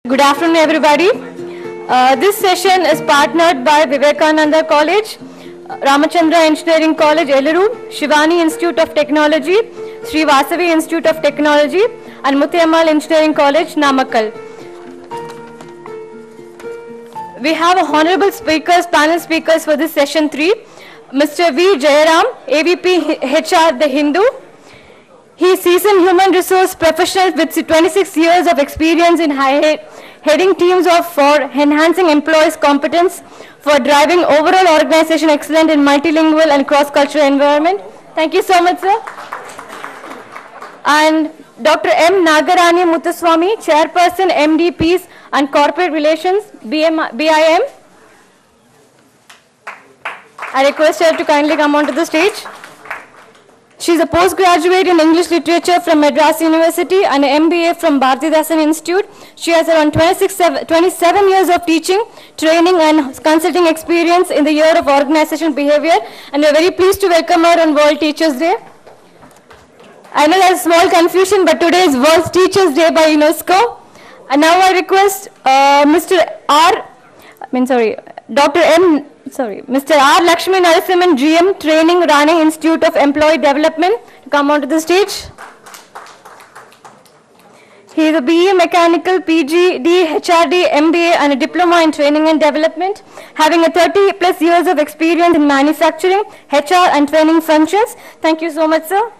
Good afternoon, everybody. This session is partnered by Vivekananda College, Ramachandra Engineering College, Eluru, Shivani Institute of Technology, Sri Vasavi Institute of Technology, and Muthiammal Engineering College, Namakkal. We have honorable speakers, panel speakers for this session 3. Mr. V. Jayaram, AVP HR, The Hindu. He is seasoned human resource professional with 26 years of experience in heading teams for enhancing employees' competence, for driving overall organization excellence in multilingual and cross-cultural environment. Thank you so much, sir. And Dr. M. Nagarani Muthuswamy, Chairperson, MD, Peace and Corporate Relations, BIM. I request her to kindly come onto the stage. She is a postgraduate in English Literature from Madras University and an MBA from Bharatidasan Institute. She has around 27 years of teaching, training and consulting experience in the year of organization behavior, and we are very pleased to welcome her on World Teachers Day. I know there is small confusion, but today is World Teachers Day by UNESCO. And now I request Mr. R. Lakshmi Narasimhan, GM, Training, Rani Institute of Employee Development, to come onto the stage. He is a BE Mechanical, PGD, HRD, MBA, and a Diploma in Training and Development, having a 30+ years of experience in manufacturing, HR, and training functions. Thank you so much, sir.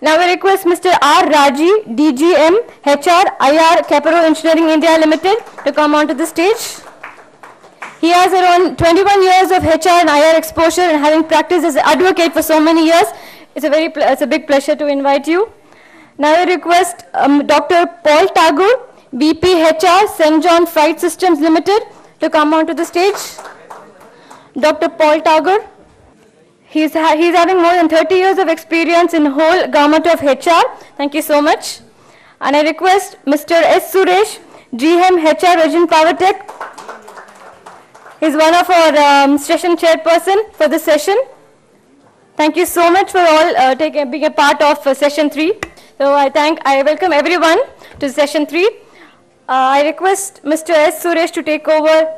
Now I request Mr. R. Raji, DGM, HR, IR, Caparo Engineering India Limited, to come onto the stage. He has around 21 years of HR and IR exposure, and having practiced as an advocate for so many years, it's a big pleasure to invite you. Now I request Dr. Paul Tagore, VP HR, St. John Freight Systems Limited, to come onto the stage. Dr. Paul Tagore. He's having more than 30 years of experience in whole gamut of HR. Thank you so much. And I request Mr. S. Suresh, GM HR, Regent Power Tech. He's one of our session chairperson for this session. Thank you so much for all being a part of session 3. So I welcome everyone to session 3. I request Mr. S. Suresh to take over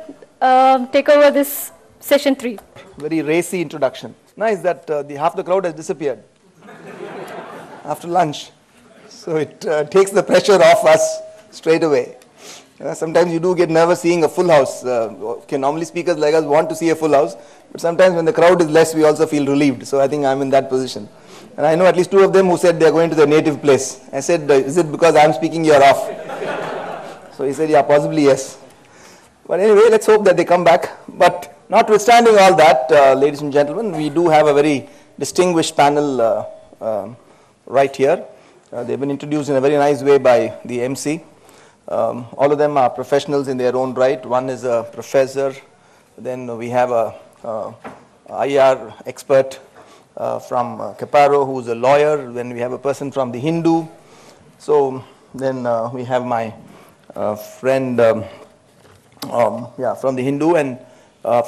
this session 3. Very racy introduction. Nice that half the crowd has disappeared after lunch. So it takes the pressure off us straight away. Sometimes you do get nervous seeing a full house. Normally speakers like us want to see a full house, but sometimes when the crowd is less, we also feel relieved. So I think I'm in that position. And I know at least 2 of them who said they're going to their native place. I said, is it because I'm speaking, you're off? So he said, yeah, possibly yes. But anyway, let's hope that they come back. But notwithstanding all that, ladies and gentlemen, we do have a very distinguished panel right here. They've been introduced in a very nice way by the MC. All of them are professionals in their own right. One is a professor. Then we have a IR expert from Caparo, who's a lawyer. Then we have a person from the Hindu. So then we have my friend from the Hindu and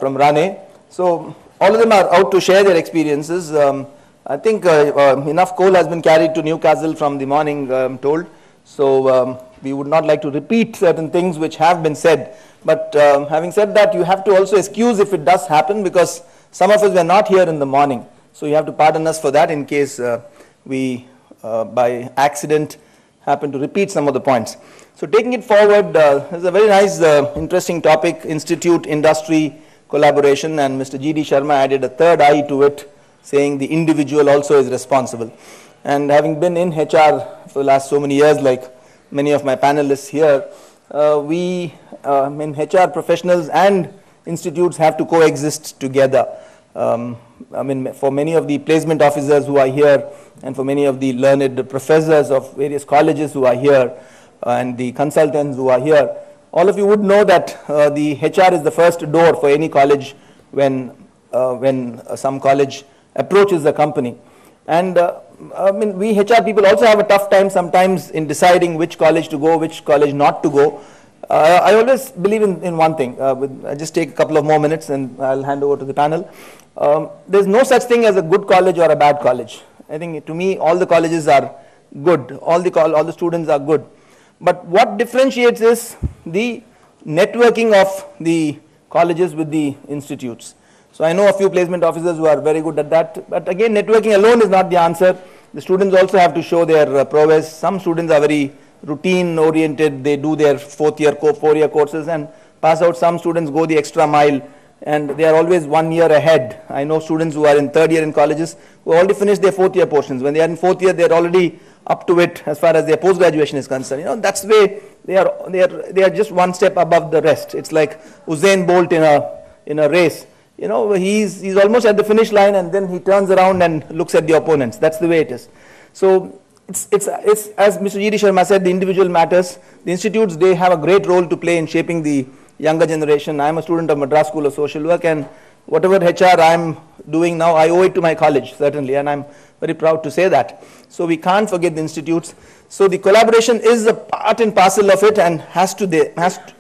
from Rane. So all of them are out to share their experiences. I think enough coal has been carried to Newcastle from the morning, I'm told. So we would not like to repeat certain things which have been said. But having said that, you have to also excuse if it does happen, because some of us were not here in the morning. So you have to pardon us for that in case we, by accident, happen to repeat some of the points. So taking it forward, there's a very nice, interesting topic, institute, industry, collaboration, and Mr. G.D. Sharma added a third eye to it, saying the individual also is responsible. And having been in HR for the last so many years, like many of my panelists here, HR professionals and institutes have to coexist together. For many of the placement officers who are here, and for many of the learned professors of various colleges who are here, and the consultants who are here, all of you would know that the HR is the first door for any college when some college approaches the company. And we HR people also have a tough time sometimes in deciding which college to go, which college not to go. I always believe in one thing. I'll just take a couple of more minutes and I'll hand over to the panel. There's no such thing as a good college or a bad college. I think to me all the colleges are good. All the students are good. But what differentiates is the networking of the colleges with the institutes. So I know a few placement officers who are very good at that, but again, networking alone is not the answer. The students also have to show their prowess. Some students are very routine oriented, they do their four-year courses and pass out. Some students go the extra mile and they are always 1 year ahead. I know students who are in third year in colleges who already finished their fourth year portions. When they are in fourth year, they are already up to it as far as their post-graduation is concerned. You know, that's the way they are just one step above the rest. It's like Usain Bolt in a race. You know, he's almost at the finish line and then he turns around and looks at the opponents. That's the way it is. So it's as Mr. G.D. Sharma said, the individual matters. The institutes, they have a great role to play in shaping the younger generation. I am a student of Madras School of Social Work, and whatever HR I am doing now, I owe it to my college, certainly, and I'm very proud to say that. So we can't forget the institutes. So the collaboration is a part and parcel of it and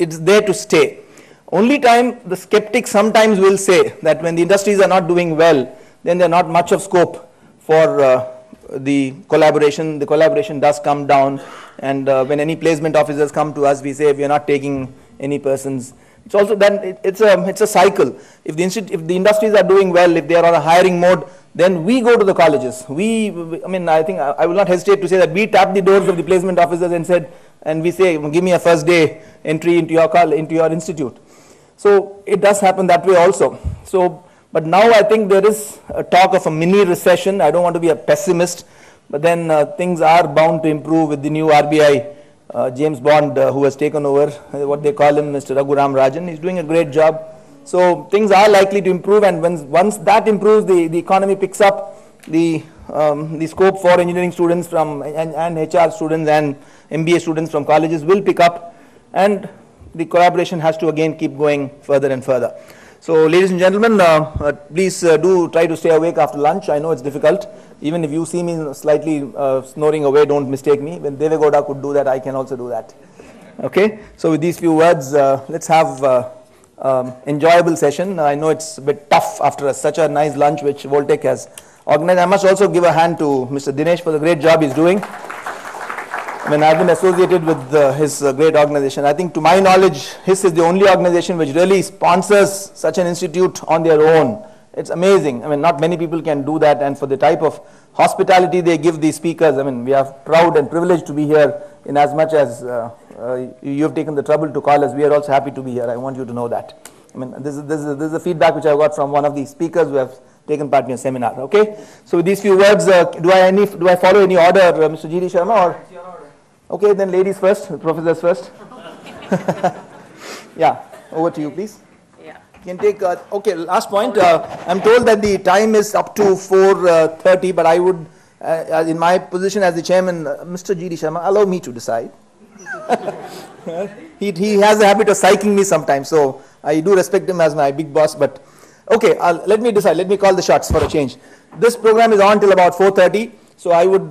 it's there to stay. Only time the skeptics sometimes will say that when the industries are not doing well, then there's not much of scope for the collaboration. The collaboration does come down, and when any placement officers come to us, we say we are not taking any persons. It's also then it's a cycle. If the industries are doing well, if they are on a hiring mode, then we go to the colleges. I mean, I think I will not hesitate to say that we tap the doors of the placement officers and we say, give me a first day entry into your institute. So it does happen that way also. So, but now I think there is a talk of a mini recession. I don't want to be a pessimist, but then things are bound to improve with the new RBI James Bond who has taken over, what they call him, Mr. Raghuram Rajan. He's doing a great job. So things are likely to improve, and once that improves, the economy picks up, the scope for engineering students and HR students and MBA students from colleges will pick up, and the collaboration has to again keep going further and further. So ladies and gentlemen, please do try to stay awake after lunch. I know it's difficult. Even if you see me slightly snoring away, don't mistake me. When Deve Gowda could do that, I can also do that. Okay, so with these few words, let's have enjoyable session. I know it's a bit tough after such a nice lunch which Voltec has organized. I must also give a hand to Mr. Dinesh for the great job he's doing. I mean, I've been associated with his great organization. I think to my knowledge, his is the only organization which really sponsors such an institute on their own. It's amazing. I mean, not many people can do that, and for the type of hospitality they give these speakers, I mean, we are proud and privileged to be here in as much as you have taken the trouble to call us. We are also happy to be here. I want you to know that. I mean, this is the feedback which I got from one of the speakers who have taken part in a seminar. Okay, so with these few words, do I follow any order, Mr. G.D. Sharma? Or? Okay, then ladies first, professors first. Yeah, over to you, please. Yeah. You can take, okay, last point. I'm told that the time is up to 4:30, but I would, in my position as the chairman, Mr. G.D. Sharma, allow me to decide. He has a habit of psyching me sometimes, so I do respect him as my big boss, but okay, let me decide. Let me call the shots for a change. This program is on till about 4:30, so I would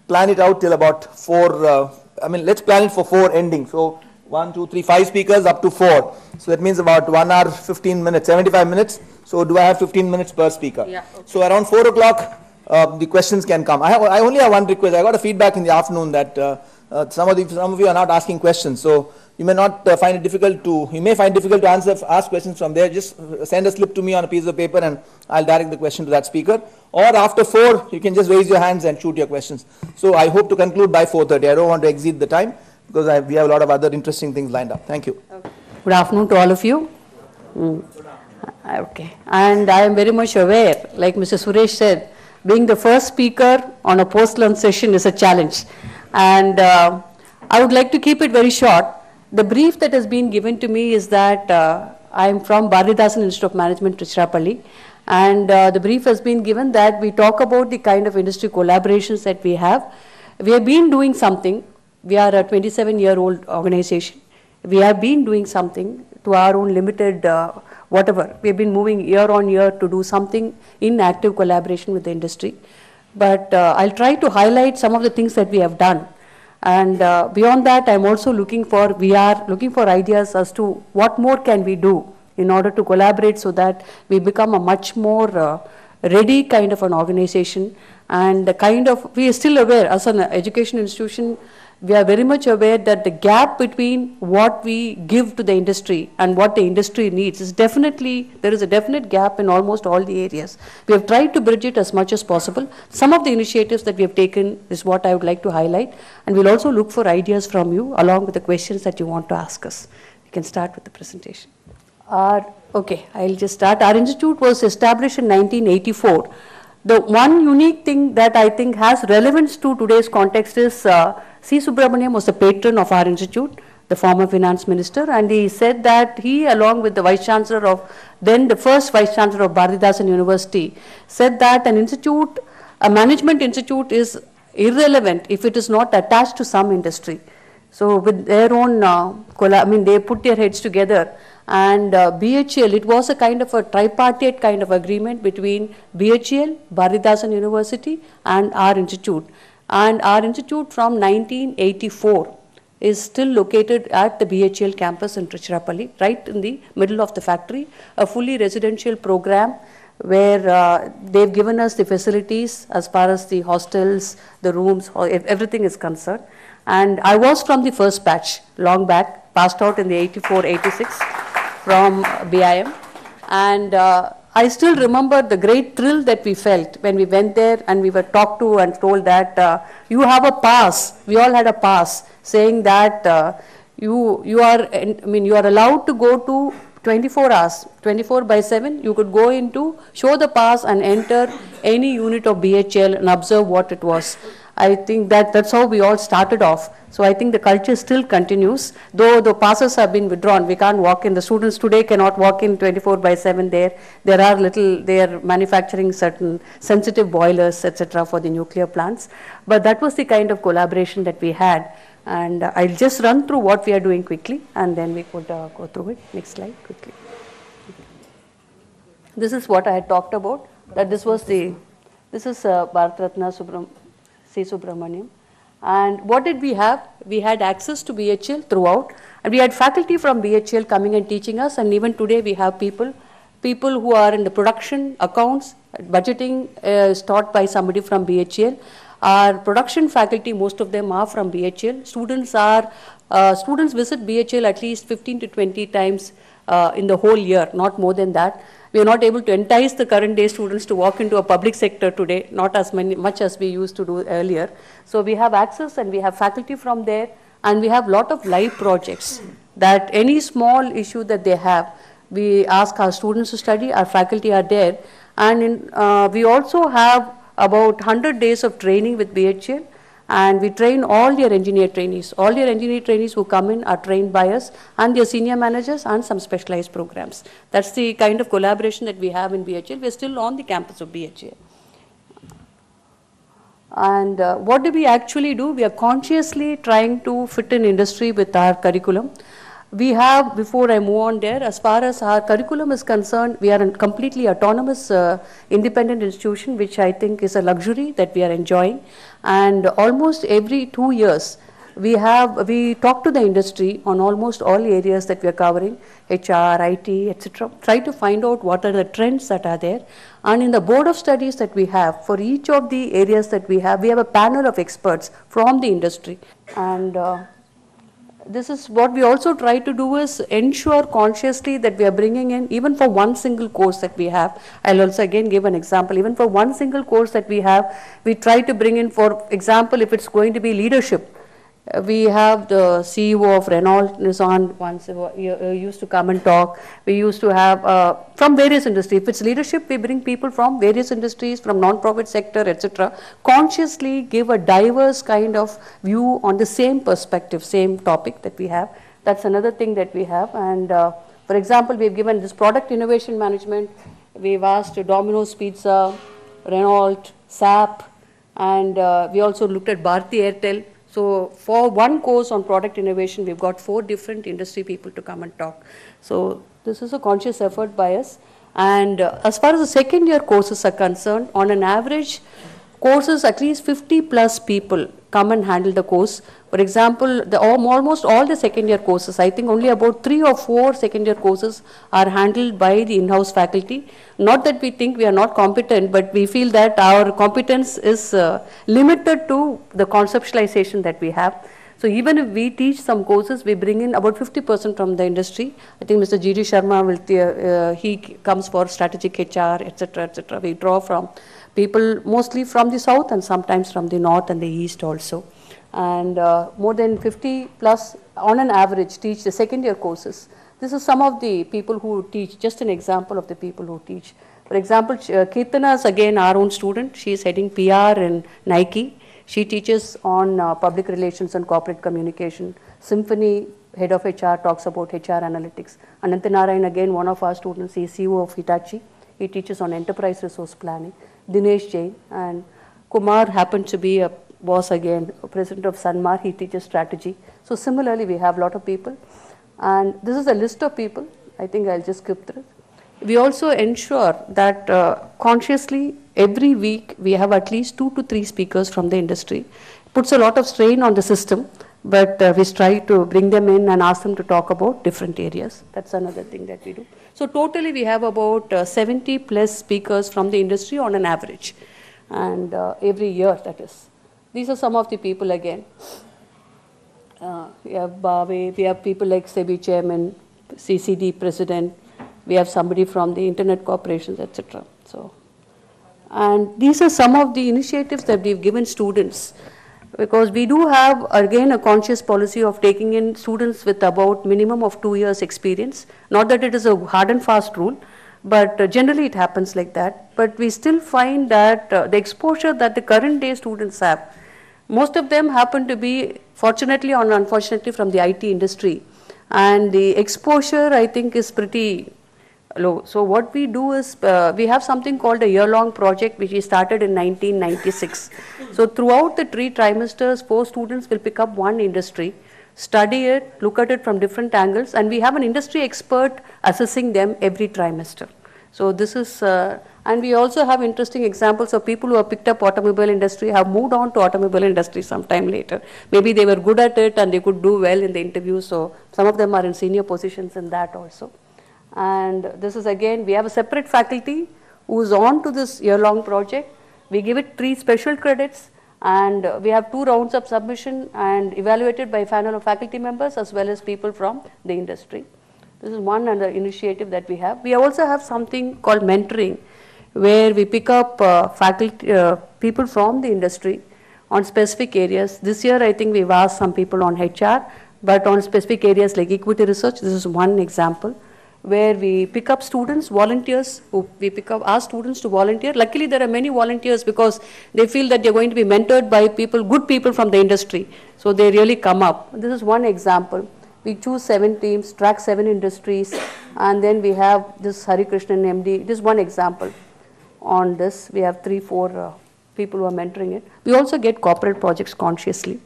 plan it out till about 4, I mean, let's plan it for 4 ending. So 1, 2, 3, 5 speakers up to 4. So that means about 1 hour, 15 minutes, 75 minutes. So do I have 15 minutes per speaker? Yeah. Okay. So around 4 o'clock, the questions can come. I only have one request. I got a feedback in the afternoon that some of you are not asking questions. So you may not find it difficult to, you may find it difficult to ask questions from there. Just send a slip to me on a piece of paper and I'll direct the question to that speaker. Or after 4, you can just raise your hands and shoot your questions. So I hope to conclude by 4:30. I don't want to exceed the time because we have a lot of other interesting things lined up. Thank you. Okay. Good afternoon to all of you. Okay. And I am very much aware, like Mr. Suresh said, being the first speaker on a post-lunch session is a challenge. And I would like to keep it very short. The brief that has been given to me is that I am from Bharatidasan Institute of Management, Tiruchirappalli, and the brief has been given that we talk about the kind of industry collaborations that we have. We have been doing something. We are a 27-year-old organization. We have been doing something to our own limited whatever. We have been moving year on year to do something in active collaboration with the industry. But I'll try to highlight some of the things that we have done. And beyond that, we are looking for ideas as to what more can we do in order to collaborate so that we become a much more ready kind of an organization. And the kind of, we are still aware as an education institution, we are very much aware that the gap between what we give to the industry and what the industry needs is definitely, there is a definite gap in almost all the areas. We have tried to bridge it as much as possible. Some of the initiatives that we have taken is what I would like to highlight, and we'll also look for ideas from you along with the questions that you want to ask us. We can start with the presentation. Okay, I'll just start. Our institute was established in 1984. The one unique thing that I think has relevance to today's context is C. Subramaniam was the patron of our institute, the former finance minister, and he said that he, along with the vice chancellor of, then the first vice chancellor of Bharathidasan University, said that an institute, a management institute is irrelevant if it is not attached to some industry. So with their own, they put their heads together, and BHL, it was a kind of a tripartite kind of agreement between BHL, Bharathidasan University and our institute. And our institute from 1984 is still located at the BHL campus in Tiruchirappalli, right in the middle of the factory, a fully residential program where they've given us the facilities as far as the hostels, the rooms, everything is concerned. And I was from the first batch, long back, passed out in the 84-86 from BIM. And I still remember the great thrill that we felt when we went there and we were talked to and told that you have a pass. We all had a pass saying that you are allowed to go to 24 hours, 24/7. You could go into, show the pass and enter any unit of BHL and observe what it was. I think that's how we all started off. So I think the culture still continues, though the passes have been withdrawn. We can't walk in. The students today cannot walk in 24/7 there. They are manufacturing certain sensitive boilers, etc. for the nuclear plants. But that was the kind of collaboration that we had. And I'll just run through what we are doing quickly, and then we could go through it. Next slide, quickly. This is what I had talked about, that this is Bharat Ratna C. Subramaniam. And what did we have? We had access to BHL throughout, and we had faculty from BHL coming and teaching us, and even today we have people who are in the production, accounts, budgeting is taught by somebody from BHL. Our production faculty, most of them are from BHL. Students visit BHL at least 15 to 20 times in the whole year, not more than that. We are not able to entice the current day students to walk into a public sector today, not as much as we used to do earlier. So we have access and we have faculty from there, and we have a lot of live projects that any small issue that they have, we ask our students to study, our faculty are there. And we also have about 100 days of training with BHL, and we train all their engineer trainees. All their engineer trainees who come in are trained by us, and their senior managers, and some specialized programs. That's the kind of collaboration that we have in BHL. We're still on the campus of BHL. And what do we actually do? We are consciously trying to fit in industry with our curriculum. We have, before I move on there, as far as our curriculum is concerned, we are a completely autonomous independent institution, which I think is a luxury that we are enjoying. And almost every 2 years, we talk to the industry on almost all areas that we are covering, HR, IT, etc. Try to find out what are the trends that are there. And in the board of studies that we have, for each of the areas that we have a panel of experts from the industry. And this is what we also try to do, is ensure consciously that we are bringing in, even for one single course that we have. I'll also again give an example. Even for one single course that we have, we try to bring in, for example, if it's going to be leadership, we have the CEO of Renault is on once, used to come and talk. We used to have from various industries. If it's leadership, we bring people from various industries, from non-profit sector, etc. Consciously give a diverse kind of view on the same perspective, same topic that we have. That's another thing that we have. And for example, we've given this product innovation management. We've asked Domino's Pizza, Renault, SAP, and we also looked at Bharti Airtel. So for one course on product innovation, we've got 4 different industry people to come and talk. So this is a conscious effort by us. And as far as the second year courses are concerned, on an average, courses, at least 50 plus people come and handle the course. For example, almost all the second year courses, I think only about 3 or 4 second year courses are handled by the in-house faculty. Not that we think we are not competent, but we feel that our competence is limited to the conceptualization that we have. So even if we teach some courses, we bring in about 50% from the industry. I think Mr. G.D. Sharma, he comes for strategic HR, etc., etc. We draw from people mostly from the south and sometimes from the north and the east also. And more than 50 plus on an average teach the second year courses. This is some of the people who teach, just an example of the people who teach. For example, Kirtana is again our own student. She is heading PR in Nike. She teaches on public relations and corporate communication. Symphony, head of HR, talks about HR analytics. Anantanarayan, again one of our students, he is CEO of Hitachi. He teaches on enterprise resource planning. Dinesh Jain and Kumar happened to be a boss again, president of Sanmar. He teaches strategy. So similarly, we have a lot of people. And this is a list of people. I think I'll just skip through. We also ensure that consciously every week we have at least 2 to 3 speakers from the industry. Puts a lot of strain on the system, but we try to bring them in and ask them to talk about different areas. That's another thing that we do. So totally we have about 70 plus speakers from the industry on an average, and every year, that is. These are some of the people again. We have Bave, we have people like SEBI chairman, CCD president, we have somebody from the internet corporations, etc. So, and these are some of the initiatives that we've given students, because we do have again a conscious policy of taking in students with about minimum of 2 years experience. Not that it is a hard and fast rule, but generally it happens like that. But we still find that the exposure that the current day students have, most of them happen to be, fortunately or unfortunately, from the IT industry. And the exposure, I think, is pretty low. So what we do is, we have something called a year-long project, which we started in 1996. So throughout the 3 trimesters, 4 students will pick up one industry, study it, look at it from different angles, and we have an industry expert assessing them every trimester. So this is, and we also have interesting examples of people who have picked up automobile industry, have moved on to automobile industry sometime later. Maybe they were good at it and they could do well in the interview, so some of them are in senior positions in that also. And this is again, we have a separate faculty who is on to this year-long project. We give it 3 special credits, and we have 2 rounds of submission and evaluated by a panel of faculty members as well as people from the industry. This is one other initiative that we have. We also have something called mentoring, where we pick up faculty, people from the industry on specific areas. This year, I think we've asked some people on HR, but on specific areas like equity research, this is one example, where we pick up students, volunteers, ask students to volunteer. Luckily, there are many volunteers because they feel that they're going to be mentored by people, good people from the industry. So they really come up. This is one example. We choose 7 teams, track 7 industries, and then we have this Hari Krishnan MD. This is one example. On this, we have 3, 4 people who are mentoring it. We also get corporate projects consciously.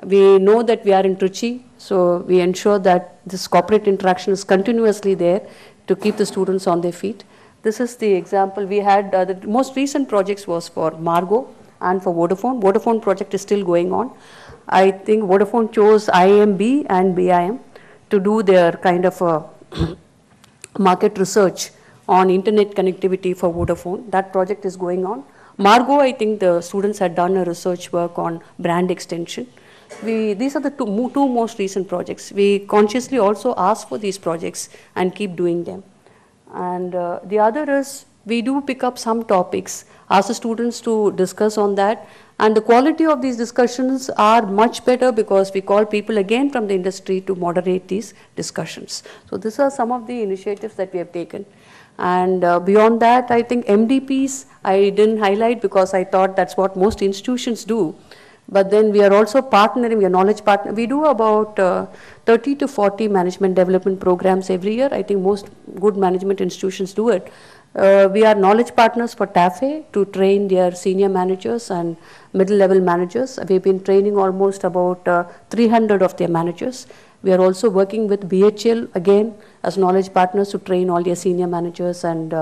We know that we are in Trichy, so we ensure that this corporate interaction is continuously there to keep the students on their feet. This is the example. We had, the most recent projects was for Margo and for Vodafone. Vodafone project is still going on. I think Vodafone chose IMB and BIM to do their kind of market research on internet connectivity for Vodafone. That project is going on. Margo, I think the students had done a research work on brand extension. These are the two most recent projects. We consciously also ask for these projects and keep doing them. And the other is, we do pick up some topics, ask the students to discuss on that. And the quality of these discussions are much better because we call people again from the industry to moderate these discussions. So these are some of the initiatives that we have taken. And beyond that, I think MDPs, I didn't highlight because I thought that's what most institutions do. But then we are also partnering, we are knowledge partner. We do about 30 to 40 management development programs every year. I think most good management institutions do it. We are knowledge partners for TAFE to train their senior managers and middle level managers. We've been training almost about 300 of their managers. We are also working with BHL again as knowledge partners to train all their senior managers and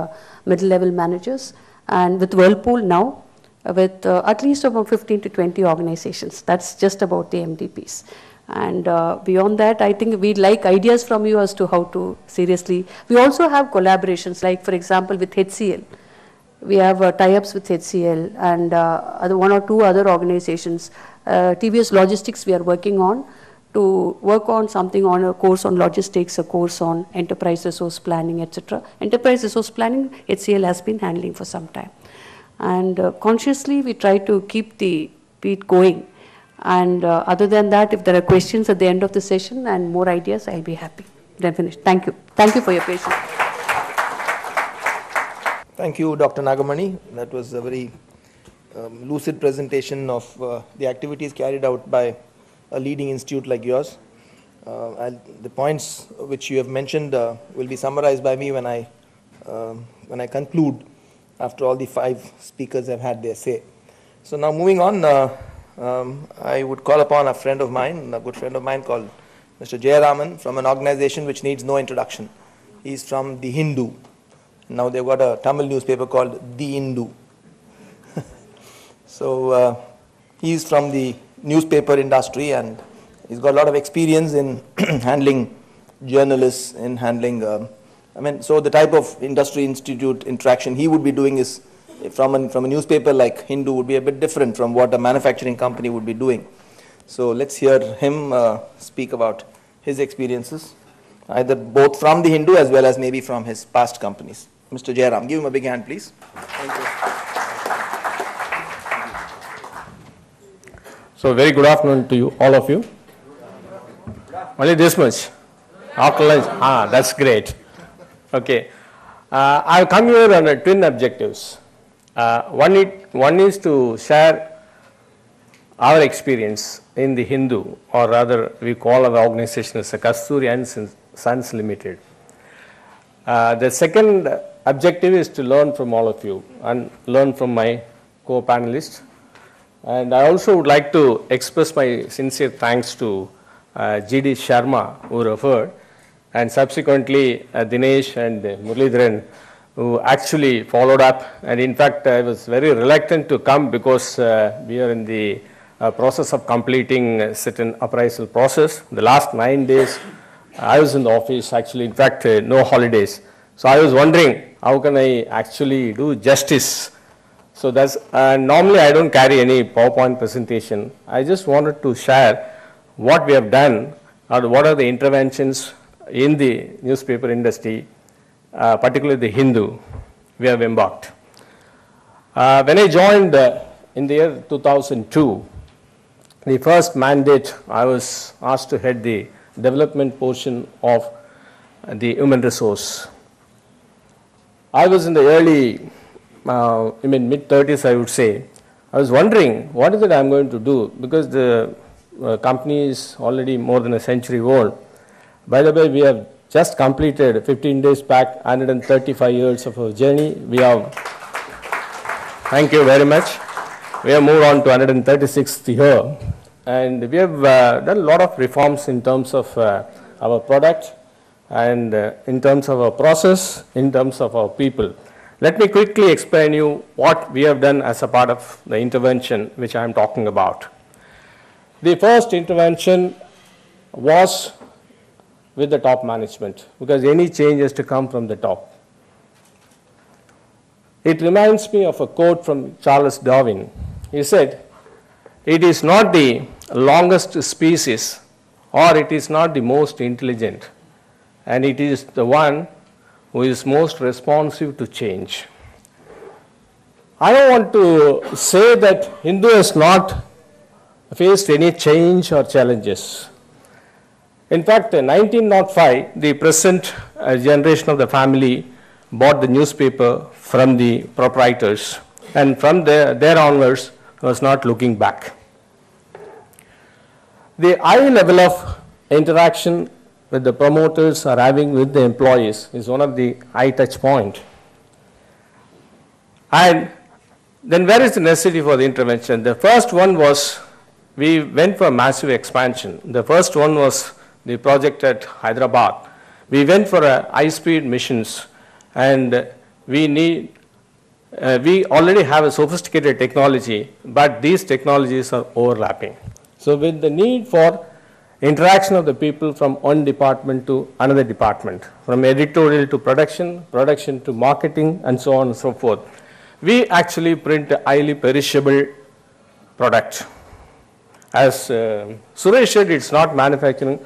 middle level managers. And with Whirlpool now, with at least about 15 to 20 organizations. That's just about the MDPs. And beyond that, I think we'd like ideas from you as to how to seriously. We also have collaborations, like for example with HCL. We have tie-ups with HCL and 1 or 2 other organizations. TVS Logistics we are working on. to work on something, on a course on logistics, a course on enterprise resource planning, etc. Enterprise resource planning, HCL has been handling for some time. And consciously, we try to keep the beat going. And other than that, if there are questions at the end of the session and more ideas, I'll be happy. Then finish. Thank you. Thank you for your patience. Thank you, Dr. Nagamani. That was a very lucid presentation of the activities carried out by a leading institute like yours. The points which you have mentioned will be summarized by me when I conclude after all the 5 speakers have had their say. So now moving on, I would call upon a friend of mine, a good friend of mine called Mr. Jayaraman, from an organization which needs no introduction. He's from The Hindu. Now they've got a Tamil newspaper called The Hindu. So he's from the newspaper industry and he's got a lot of experience in handling journalists, in handling, so the type of industry institute interaction he would be doing is from a newspaper like Hindu would be a bit different from what a manufacturing company would be doing. So let's hear him speak about his experiences, either both from the Hindu as well as maybe from his past companies. Mr. Jairam, give him a big hand, please. Thank you. So very good afternoon to you, all of you. Only this much. After lunch, that's great. Okay. I've come here on twin objectives. One is to share our experience in the Hindu, or rather we call our organization as a Kasturi and Sons Limited. The second objective is to learn from all of you and learn from my co-panelists. And I also would like to express my sincere thanks to G.D. Sharma, who referred, and subsequently Dinesh and Muralidharan, who actually followed up. And in fact, I was very reluctant to come because we are in the process of completing certain appraisal process. The last 9 days, I was in the office, actually, in fact, no holidays. So I was wondering, how can I actually do justice? So that's, normally I don't carry any PowerPoint presentation. I just wanted to share what we have done, or what are the interventions in the newspaper industry, particularly the Hindu, we have embarked. When I joined in the year 2002, the first mandate, I was asked to head the development portion of the human resource. I was in the early, mid-30s, I would say. I was wondering, what is it I'm going to do? Because the company is already more than a century old. By the way, we have just completed 15 days back 135 years of our journey. We have, thank you very much. We have moved on to 136th year. And we have done a lot of reforms in terms of our product and in terms of our process, in terms of our people. Let me quickly explain you what we have done as a part of the intervention which I am talking about. The first intervention was with the top management, because any change has to come from the top. It reminds me of a quote from Charles Darwin. He said, "It is not the longest species, or it is not the most intelligent, and it is the one who is most responsive to change." I don't want to say that Hindu has not faced any change or challenges. In fact, in 1905, the present generation of the family bought the newspaper from the proprietors, and from there onwards was not looking back. The high level of interaction that the promoters are having with the employees is one of the high touch point. And then where is the necessity for the intervention? The first one was, we went for massive expansion. The first one was the project at Hyderabad. We went for high-speed missions, and we already have a sophisticated technology, but these technologies are overlapping. So with the need for interaction of the people from one department to another department, from editorial to production, production to marketing, and so on and so forth, we actually print a highly perishable product. as Suresh said, it's not manufacturing.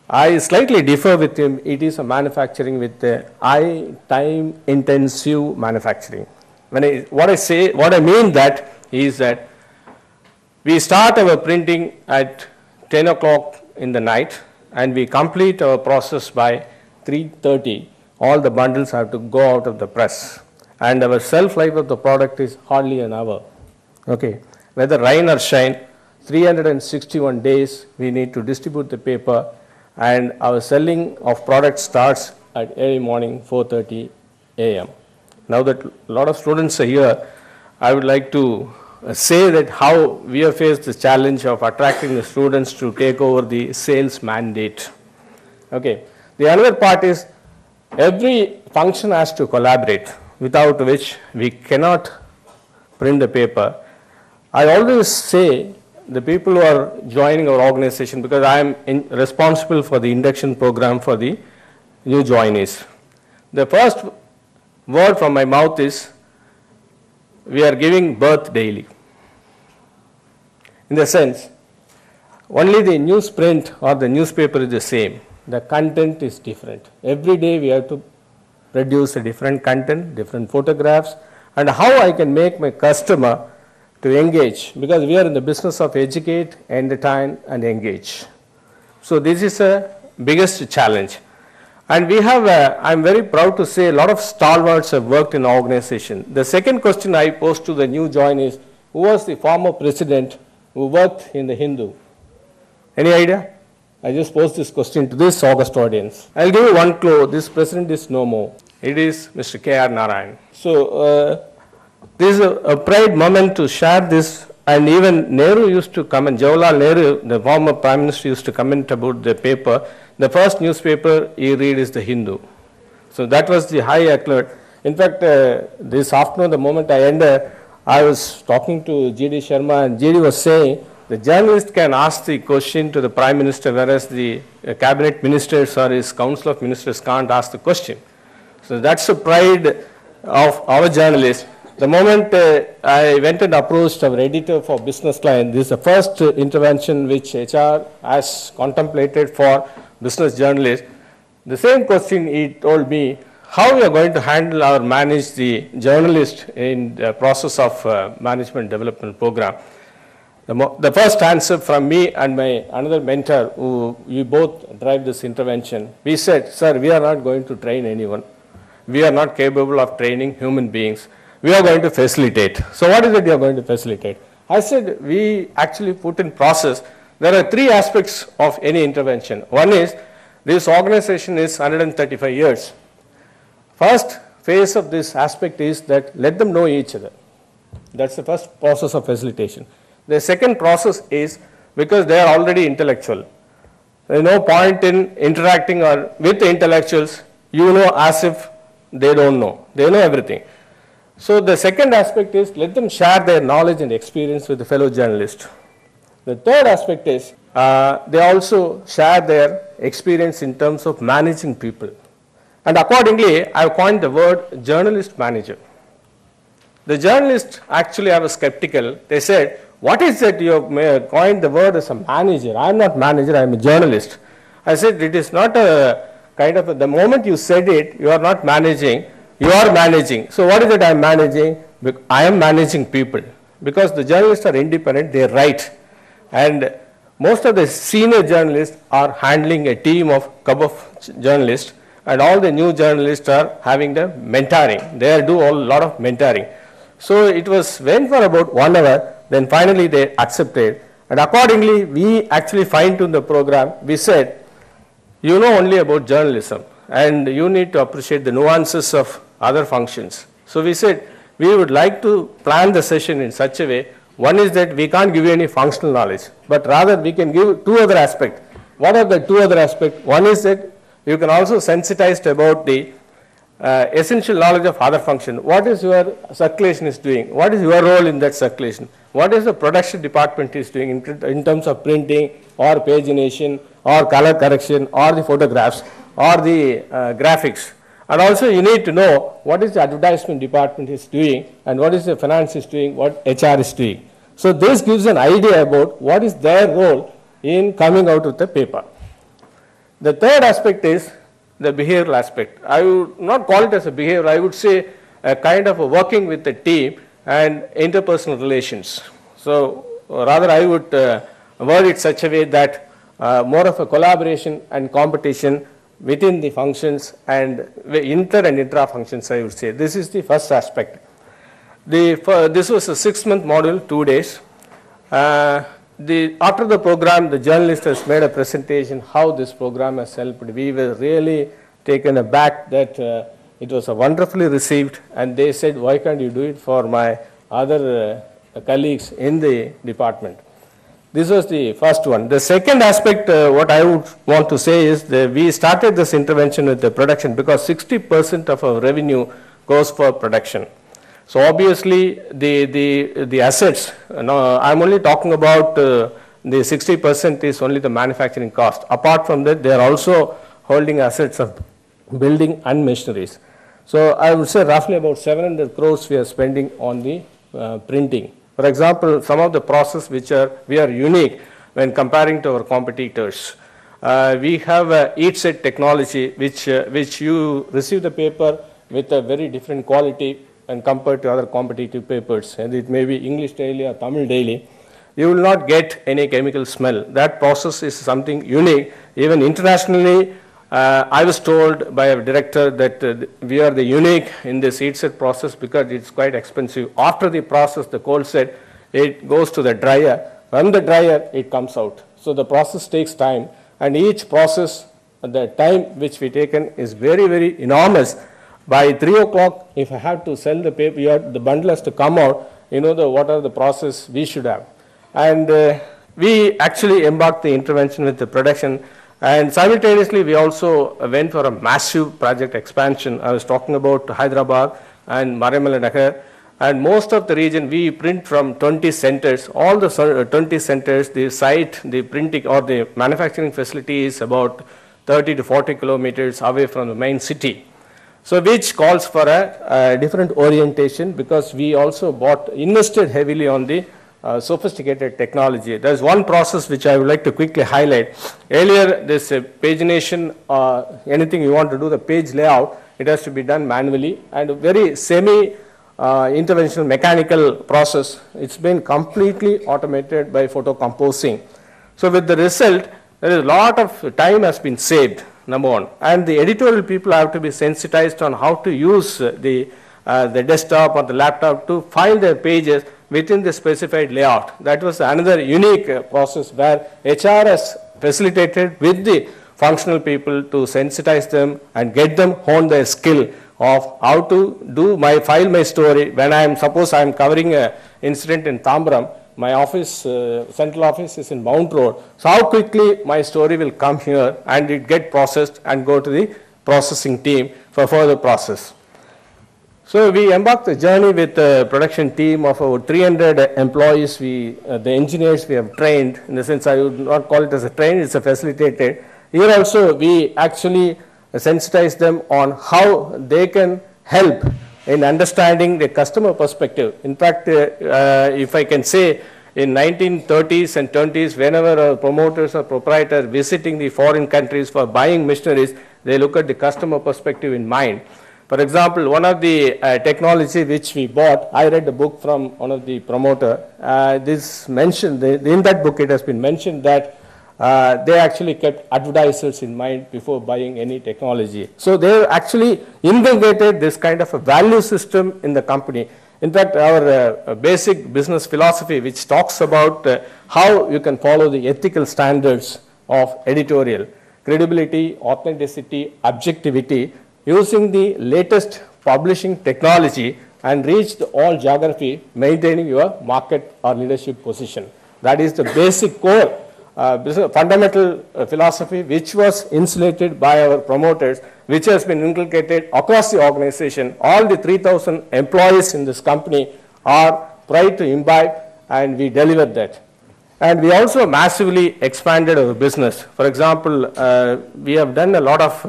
I slightly differ with him. It is a manufacturing with high time intensive manufacturing. What I mean that is that we start our printing at 10 o'clock in the night and we complete our process by 3:30. All the bundles have to go out of the press. And our shelf life of the product is hardly an hour. Okay. Whether rain or shine, 361 days we need to distribute the paper, and our selling of product starts at early morning 4:30 a.m. Now that a lot of students are here, I would like to say that how we have faced the challenge of attracting the students to take over the sales mandate. Okay. The another part is every function has to collaborate, without which we cannot print the paper. I always say the people who are joining our organization, because I am responsible for the induction program for the new joinees. The first word from my mouth is, we are giving birth daily. In the sense, only the newsprint or the newspaper is the same. The content is different. Every day we have to produce a different content, different photographs, and how I can make my customer to engage, because we are in the business of educate, entertain, and engage. So this is a biggest challenge. And we have, I'm very proud to say, a lot of stalwarts have worked in our organization. The second question I posed to the new joinees, who was the former president who worked in the Hindu? Any idea? I just posed this question to this august audience. I'll give you one clue. This president is no more. It is Mr. K.R. Narayan. So this is a pride moment to share this. And even Nehru used to comment, Jawaharlal Nehru, the former prime minister, used to comment about the paper. The first newspaper he read is the Hindu. So that was the high accolade. In fact, this afternoon, the moment I ended, I was talking to G.D. Sharma, and G.D. was saying, the journalist can ask the question to the Prime Minister, whereas the cabinet ministers or his council of ministers can't ask the question. So that's the pride of our journalists. The moment I went and approached our editor for Business Line, this is the first intervention which HR has contemplated for business journalists. The same question he told me, how we are going to handle or manage the journalist in the process of management development program. The first answer from me and my another mentor, who we both drive this intervention, we said, sir, we are not going to train anyone. We are not capable of training human beings. We are going to facilitate. So what is it you are going to facilitate? I said, we actually put in process. There are three aspects of any intervention. One is, this organization is 135 years. First phase of this aspect is that let them know each other. That's the first process of facilitation. The second process is, because they are already intellectual, there is no point in interacting with the intellectuals, as if they don't know. They know everything. So the second aspect is, let them share their knowledge and experience with the fellow journalist. The third aspect is, they also share their experience in terms of managing people. And accordingly, I have coined the word journalist manager. The journalists actually I was skeptical. They said, what is it you have coined the word as a manager? I am not manager, I am a journalist. I said, it is not a kind of, the moment you said it, you are not managing, you are managing. So what is it I am managing? I am managing people. Because the journalists are independent, they write. And most of the senior journalists are handling a team of couple of journalists, and all the new journalists are having the mentoring. They do a lot of mentoring. So it went for about 1 hour. Then finally they accepted, and accordingly we actually fine-tuned the program. We said, you know only about journalism and you need to appreciate the nuances of other functions. So we said, we would like to plan the session in such a way. One is that we can't give you any functional knowledge, but rather we can give two other aspects. What are the two other aspects? One is that you can also sensitize about the essential knowledge of other function. What is your circulation is doing? What is your role in that circulation? What is the production department is doing in terms of printing or pagination or color correction or the photographs or the graphics? And also you need to know what is the advertisement department is doing and what is the finance is doing, what HR is doing. So this gives an idea about what is their role in coming out with the paper. The third aspect is the behavioral aspect. I would not call it as a behavior, I would say a kind of a working with the team and interpersonal relations. So rather I would word it such a way that more of a collaboration and competition within the functions and inter and intra functions, I would say. This is the first aspect. This was a 6-month module, 2 days. After the program, the journalist has made a presentation how this program has helped. We were really taken aback that it was wonderfully received, and they said, why can't you do it for my other colleagues in the department? This was the first one. The second aspect, what I would want to say is that we started this intervention with the production because 60% of our revenue goes for production. So obviously the assets, I'm only talking about the 60% is only the manufacturing cost. Apart from that, they are also holding assets of building and machineries. So I would say roughly about 700 crores we are spending on the printing. For example, some of the process we are unique when comparing to our competitors. We have each set technology which you receive the paper with a very different quality and compared to other competitive papers, and it may be English daily or Tamil daily. You will not get any chemical smell. That process is something unique. Even internationally, I was told by a director that we are the unique in the seed set process because it's quite expensive. After the process, the cold set, it goes to the dryer. From the dryer, it comes out. So the process takes time, and each process, the time which we taken is very, very enormous. By 3 o'clock, if I have to sell the paper, the bundle has to come out, you know what are the process we should have. And we actually embarked the intervention with the production. And simultaneously, we also went for a massive project expansion. I was talking about Hyderabad and Marimala Nagar. And most of the region, we print from 20 centers. All the 20 centers, the site, the printing or the manufacturing facility is about 30 to 40 kilometers away from the main city. So which calls for a different orientation because we also invested heavily on the sophisticated technology. There is one process which I would like to quickly highlight. Earlier, this pagination, anything you want to do, the page layout, it has to be done manually, and a very semi-interventional mechanical process. It's been completely automated by photocomposing. So with the result, there is a lot of time has been saved, number one. And the editorial people have to be sensitized on how to use the desktop or the laptop to file their pages within the specified layout. That was another unique process where HR has facilitated with the functional people to sensitize them and get them hone their skill of how to file my story. When suppose I am covering an incident in Tambaram, my office, central office is in Mount Road. So how quickly my story will come here and it get processed and go to the processing team for further process. So we embarked the journey with a production team of over 300 employees. The engineers we have trained, in the sense I would not call it as a train, it's a facilitated. Here also we actually sensitize them on how they can help in understanding the customer perspective. In fact, if I can say, in 1930s and 20s, whenever promoters or proprietors visiting the foreign countries for buying machineries, they look at the customer perspective in mind. For example, one of the technology which we bought, I read a book from one of the promoter. This mentioned, in that book it has been mentioned that they actually kept advertisers in mind before buying any technology. So they actually integrated this kind of a value system in the company. In fact, our basic business philosophy, which talks about how you can follow the ethical standards of editorial, credibility, authenticity, objectivity, using the latest publishing technology and reach all geography, maintaining your market or leadership position. That is the basic core fundamental philosophy which was insulated by our promoters, which has been inculcated across the organization. All the 3,000 employees in this company are proud to imbibe, and we delivered that. And we also massively expanded our business. For example, we have done a lot of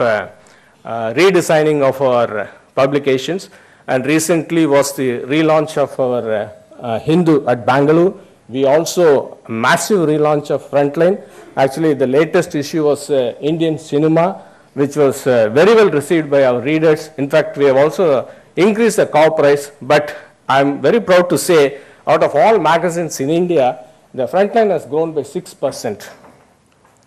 redesigning of our publications, and recently was the relaunch of our Hindu at Bangalore. We also massive relaunch of Frontline. Actually, the latest issue was Indian Cinema, which was very well received by our readers. In fact, we have also increased the cover price, but I'm very proud to say, out of all magazines in India, the Frontline has grown by 6%.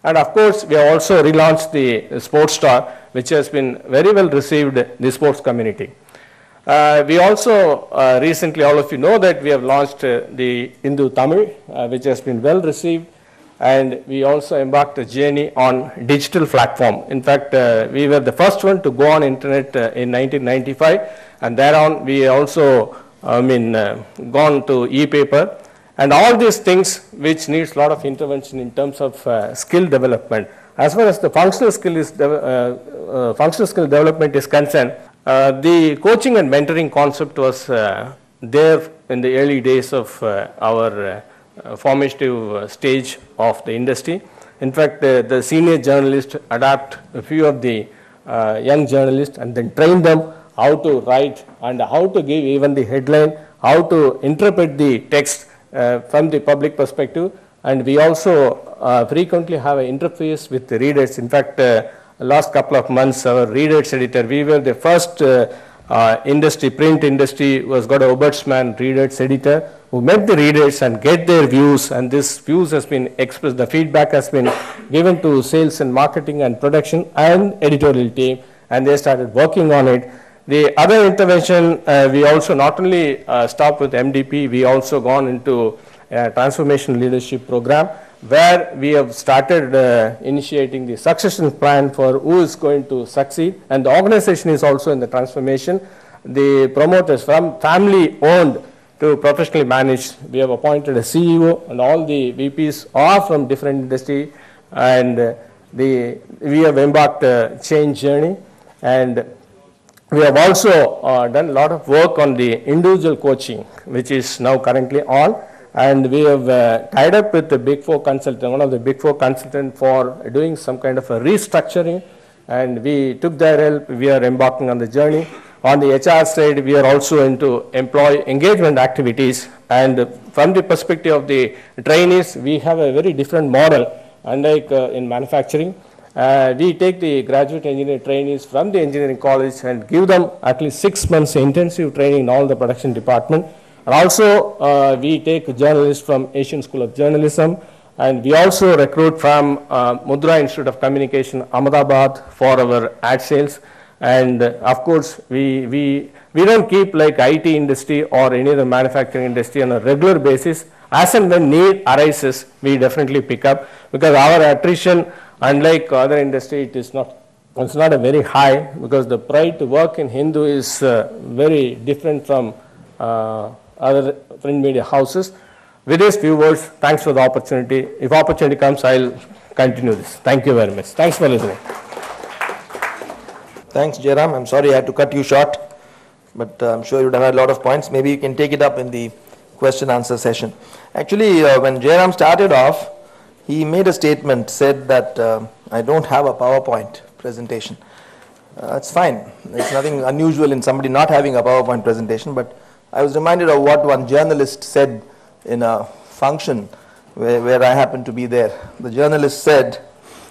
And of course, we have also relaunched the Sports Star, which has been very well received in the sports community. We also recently, all of you know that we have launched the Hindu Tamil, which has been well received. And we also embarked a journey on digital platform. In fact, we were the first one to go on internet in 1995. And thereon, we also, gone to e-paper. And all these things which needs a lot of intervention in terms of skill development. As far as the functional skill development is concerned, the coaching and mentoring concept was there in the early days of our formative stage of the industry. In fact, the senior journalists adapt a few of the young journalists and then train them how to write and how to give even the headline, how to interpret the text from the public perspective. And we also frequently have an interface with the readers. In fact, last couple of months, our readers editor, we were the first print industry was got an ombudsman readers editor who met the readers and get their views, and this views has been expressed, the feedback has been given to sales and marketing and production and editorial team, and they started working on it. The other intervention, we also not only stopped with MDP, we also gone into a transformation leadership program where we have started initiating the succession plan for who is going to succeed, and the organization is also in the transformation. The promoters from family owned to professionally managed, we have appointed a CEO, and all the VPs are from different industry, and we have embarked a change journey, and we have also done a lot of work on the individual coaching, which is now currently on. And we have tied up with the Big Four consultant, one of the Big Four consultant for doing some kind of a restructuring. And we took their help. We are embarking on the journey. On the HR side, we are also into employee engagement activities. And from the perspective of the trainees, we have a very different model. Unlike in manufacturing, we take the graduate engineer trainees from the engineering college and give them at least 6 months intensive training in all the production department. And also, we take journalists from Asian School of Journalism, and we also recruit from Mudra Institute of Communication, Ahmedabad, for our ad sales. And of course, we don't keep like IT industry or any other manufacturing industry on a regular basis. As and when need arises, we definitely pick up, because our attrition, unlike other industry, it's not a very high, because the pride to work in Hindu is very different from other print media houses. With these few words, thanks for the opportunity. If opportunity comes, I'll continue this. Thank you very much. Thanks for listening. Thanks, Jairam. I'm sorry I had to cut you short, but I'm sure you would have had a lot of points. Maybe you can take it up in the question-answer session. Actually, when Jairam started off, he made a statement, said that I don't have a PowerPoint presentation. It's fine. There's nothing unusual in somebody not having a PowerPoint presentation, but I was reminded of what one journalist said in a function where I happened to be there. The journalist said,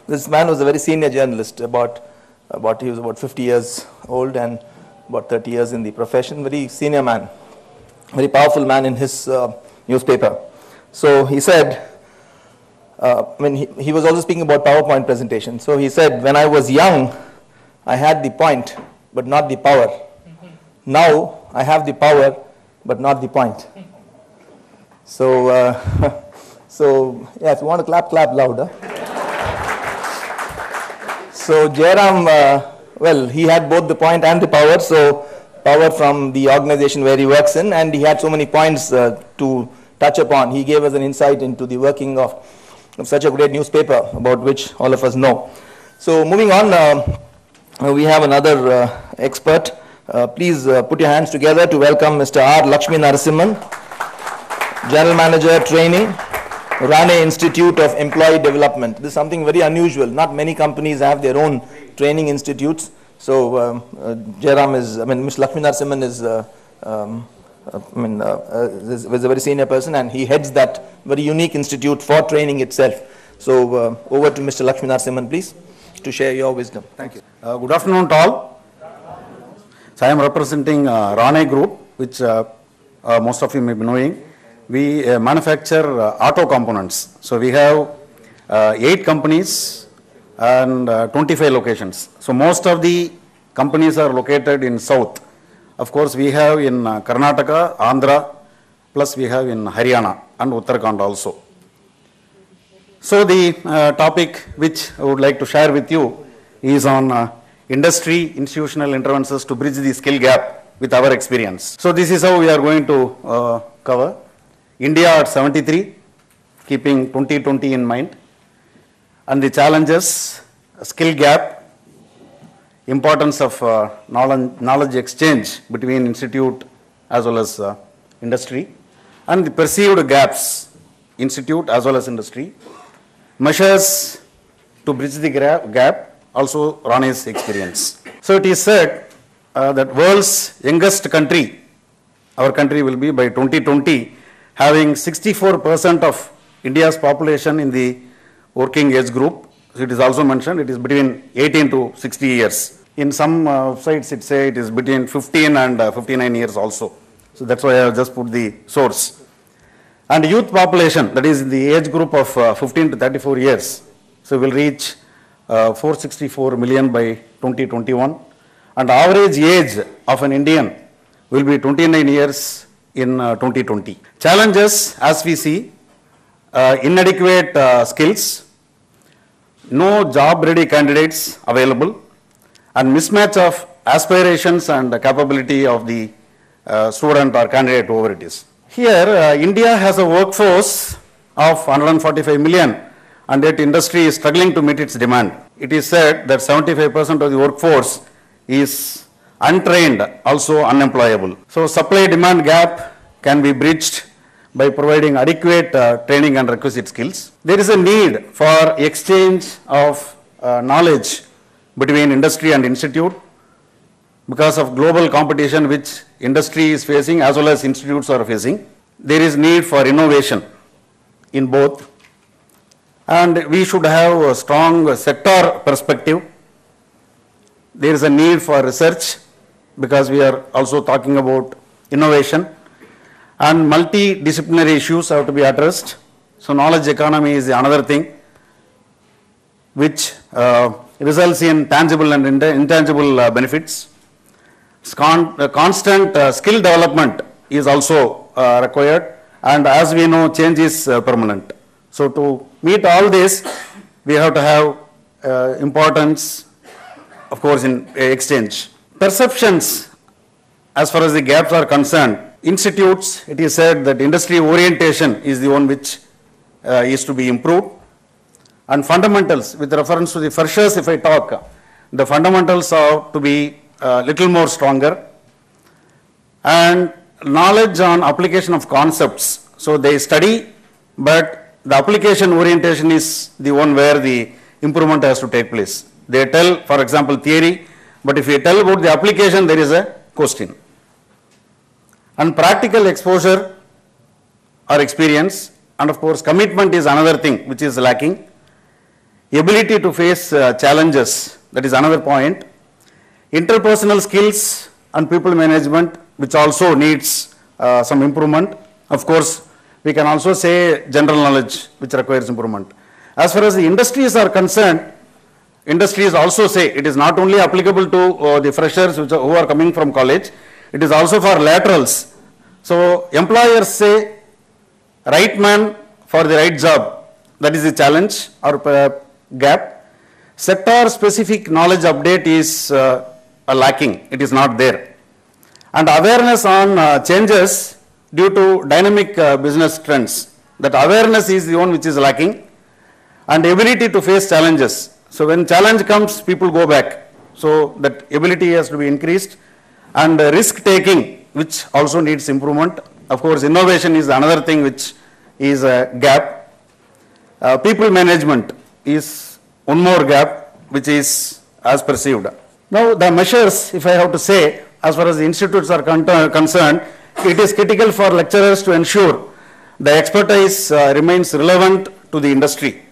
this man was a very senior journalist, he was about 50 years old and about 30 years in the profession, very senior man, very powerful man in his newspaper. So he said, he was also speaking about PowerPoint presentation. So he said, when I was young, I had the point, but not the power. Now I have the power, but not the point. So, yeah, if you want to clap, clap louder. So Jairam, well, he had both the point and the power. So power from the organization where he works in, and he had so many points to touch upon. He gave us an insight into the working of such a great newspaper, about which all of us know. So moving on, we have another expert. Please put your hands together to welcome Mr. R. Lakshmi Narasimhan, General Manager Training, Rane Institute of Employee Development. This is something very unusual. Not many companies have their own training institutes. So Mr. Lakshmi Narasimhan is is a very senior person, and he heads that very unique institute for training itself. So over to Mr. Lakshmi Narasimhan, please, to share your wisdom. Thank you. Good afternoon to all. So I am representing RAINTREE Group, which most of you may be knowing. We manufacture auto components. So we have 8 companies and 25 locations. So most of the companies are located in south. Of course, we have in Karnataka, Andhra, plus we have in Haryana and Uttarakhand also. So the topic which I would like to share with you is on industry institutional interventions to bridge the skill gap with our experience. So this is how we are going to cover. India at 73, keeping 2020 in mind, and the challenges, skill gap, importance of knowledge exchange between institute as well as industry, and the perceived gaps, institute as well as industry, measures to bridge the gap, also RAINTREE's experience. So it is said that world's youngest country, our country will be by 2020 having 64% of India's population in the working age group. So it is also mentioned it is between 18 to 60 years. In some sites it say it is between 15 and 59 years also. So that's why I have just put the source. And youth population, that is the age group of 15 to 34 years, so will reach 464 million by 2021. And average age of an Indian will be 29 years in 2020. Challenges, as we see, inadequate skills, no job-ready candidates available, and mismatch of aspirations and capability of the student or candidate over it is. Here, India has a workforce of 145 million, and yet industry is struggling to meet its demand. It is said that 75% of the workforce is untrained, also unemployable. So supply-demand gap can be bridged by providing adequate training and requisite skills. There is a need for exchange of knowledge between industry and institute because of global competition which industry is facing as well as institutes are facing. There is need for innovation in both, and we should have a strong sector perspective. There is a need for research because we are also talking about innovation, and multidisciplinary issues have to be addressed. So knowledge economy is another thing which results in tangible and intangible benefits. Constant skill development is also required, and as we know, change is permanent. So to meet all this, we have to have importance, of course, in exchange. Perceptions, as far as the gaps are concerned, institutes, it is said that industry orientation is the one which is to be improved. And fundamentals, with reference to the freshers, if I talk, the fundamentals are to be little more stronger. And knowledge on application of concepts. So they study, but the application orientation is the one where the improvement has to take place. They tell, for example, theory, but if you tell about the application, there is a question. And practical exposure or experience, and of course commitment is another thing which is lacking. Ability to face challenges, that is another point. Interpersonal skills and people management, which also needs some improvement. Of course, we can also say general knowledge, which requires improvement. As far as the industries are concerned, industries also say it is not only applicable to the freshers who are coming from college, it is also for laterals. So employers say right man for the right job, that is the challenge or gap. Sector specific knowledge update is lacking, it is not there. And awareness on changes due to dynamic business trends, that awareness is the one which is lacking. And ability to face challenges. So when challenge comes, people go back. So that ability has to be increased. And risk taking, which also needs improvement. Of course, innovation is another thing which is a gap. People management is one more gap, which is as perceived. Now the measures, if I have to say, as far as the institutes are concerned, it is critical for lecturers to ensure the expertise remains relevant to the industry.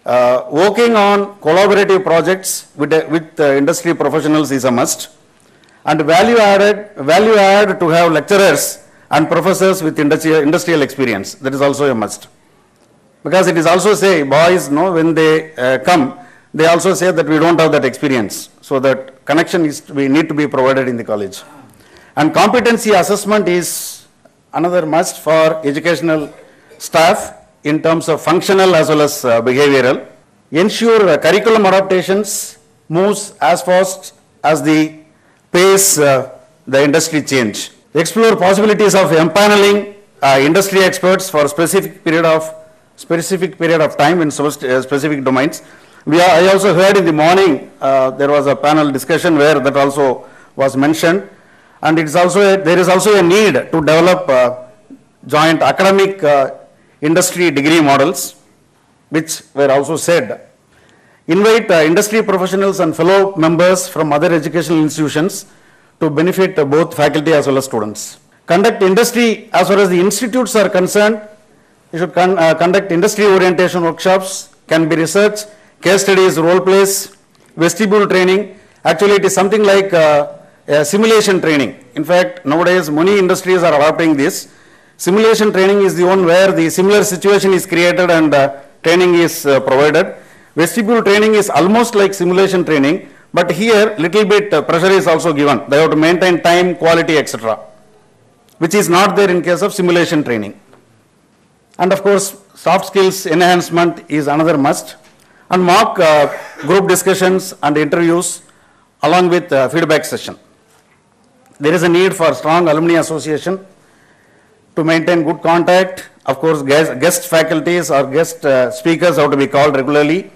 Working on collaborative projects with industry professionals is a must, and value add to have lecturers and professors with industrial experience. That is also a must. Because it is also say, boys, no, when they come, they also say that we don't have that experience. So that connection we need to be provided in the college. And competency assessment is another must for educational staff in terms of functional as well as behavioral. Ensure curriculum adaptations moves as fast as the pace the industry change. Explore possibilities of empaneling industry experts for specific period of time in specific domains. I also heard in the morning there was a panel discussion where that also was mentioned, and there is also a need to develop joint academic industry degree models, which were also said. Invite industry professionals and fellow members from other educational institutions to benefit both faculty as well as students. Conduct industry, as far as the institutes are concerned, you should conduct industry orientation workshops, can be research, case studies, role plays, vestibule training. Actually, it is something like simulation training. In fact, nowadays many industries are adopting this. Simulation training is the one where the similar situation is created and training is provided. Vestibule training is almost like simulation training, but here little bit pressure is also given. They have to maintain time, quality, etc., which is not there in case of simulation training. And of course, soft skills enhancement is another must. And mock group discussions and interviews along with feedback session. There is a need for strong alumni association to maintain good contact. Of course, guest faculties or guest speakers have to be called regularly.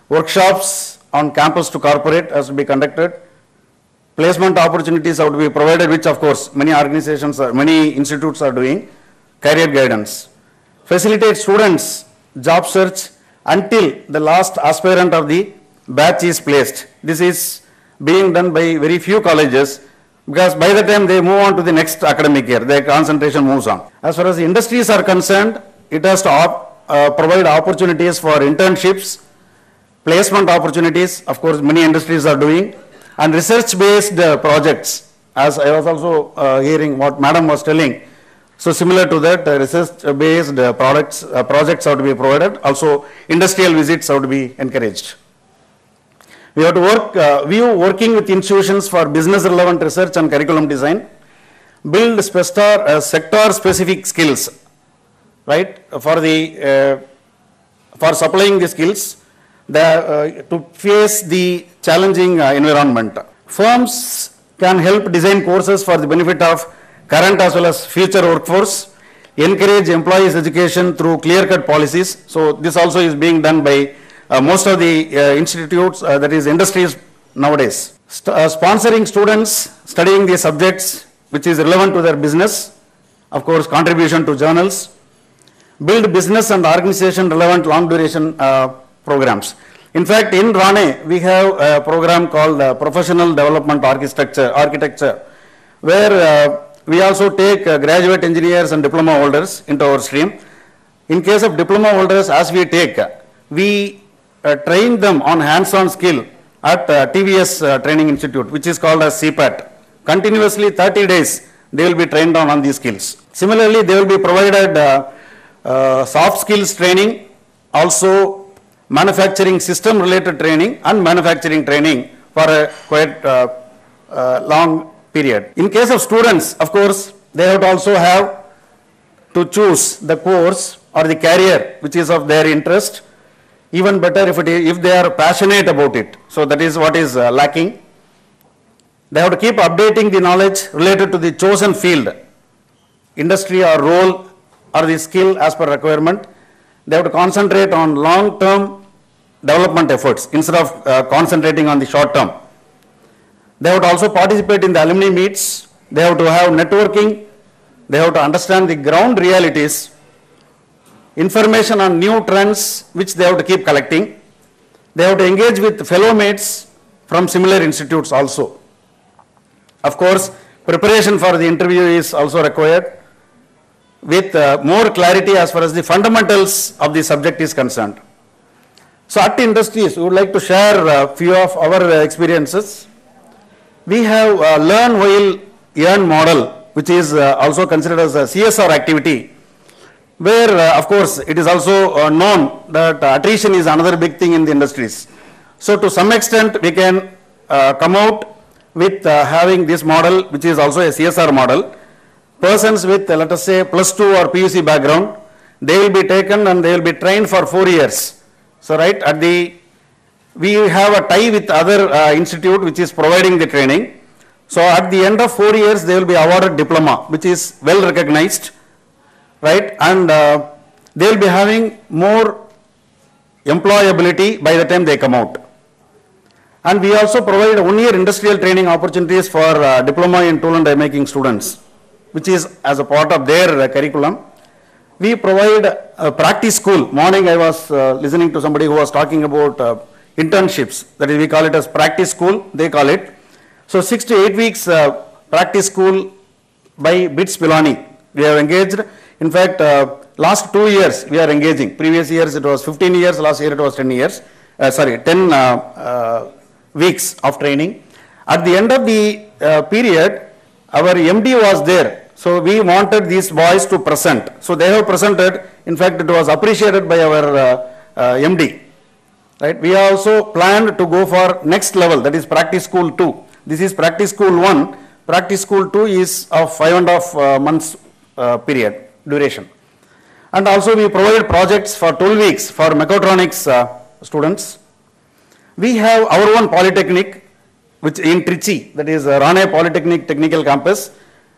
Workshops on campus to corporate has to be conducted. Placement opportunities have to be provided, which of course many organizations, many institutes are doing. Career guidance. Facilitate students job search until the last aspirant of the batch is placed. This is being done by very few colleges, because by the time they move on to the next academic year, their concentration moves on. As far as the industries are concerned, it has to provide opportunities for internships, placement opportunities, of course many industries are doing, and research-based projects, as I was also hearing what Madam was telling. So similar to that, research-based projects have to be provided. Also, industrial visits have to be encouraged. We have to working with institutions for business-relevant research and curriculum design. Build sector-specific skills, right? For supplying the skills to face the challenging environment. Firms can help design courses for the benefit of current as well as future workforce, encourage employees education through clear-cut policies. So this also is being done by most of the institutes, that is industries nowadays. Sponsoring students studying the subjects which is relevant to their business, of course contribution to journals. Build business and organization relevant long duration programs. In fact, in RAINTREE we have a program called Professional Development Architecture, where we also take graduate engineers and diploma holders into our stream. In case of diploma holders, as we take, we train them on hands-on skill at TVS Training Institute, which is called as CPAT. Continuously 30 days, they will be trained on these skills. Similarly, they will be provided soft skills training, also manufacturing system related training and manufacturing training for a quite long period. In case of students, of course, they have to also have to choose the course or the career which is of their interest. Even better if they are passionate about it. So that is what is lacking. They have to keep updating the knowledge related to the chosen field, industry or role or the skill as per requirement. They have to concentrate on long-term development efforts instead of concentrating on the short term. They have to also participate in the alumni meets. They have to have networking. They have to understand the ground realities, information on new trends which they have to keep collecting. They have to engage with fellow mates from similar institutes also. Of course, preparation for the interview is also required with more clarity as far as the fundamentals of the subject is concerned. So at industries, we would like to share a few of our experiences. We have learn while earn model, which is also considered as a CSR activity, where of course it is also known that attrition is another big thing in the industries. So to some extent we can come out with having this model, which is also a CSR model. Persons with let us say +2 or PUC background, they will be taken and they will be trained for 4 years. So right at we have a tie with other institute which is providing the training. So at the end of 4 years they will be awarded diploma, which is well recognized, right, and they will be having more employability by the time they come out. And we also provide 1 year industrial training opportunities for diploma in tool and die making students, which is as a part of their curriculum. We provide a practice school. Morning I was listening to somebody who was talking about internships, that is we call it as practice school, they call it. So 6 to 8 weeks practice school by BITS Pilani. We have engaged. In fact, last 2 years we are engaging. Previous years it was 15 years, last year it was 10 years. 10 weeks of training. At the end of the period, our MD was there. So we wanted these boys to present. So they have presented. In fact, it was appreciated by our MD. Right? We also planned to go for next level, that is practice school 2. This is practice school 1. Practice school 2 is of 5.5 months period duration. And also we provide projects for 12 weeks for mechatronics students. We have our own polytechnic, which in Trichy, that is RAINTREE Polytechnic Technical Campus,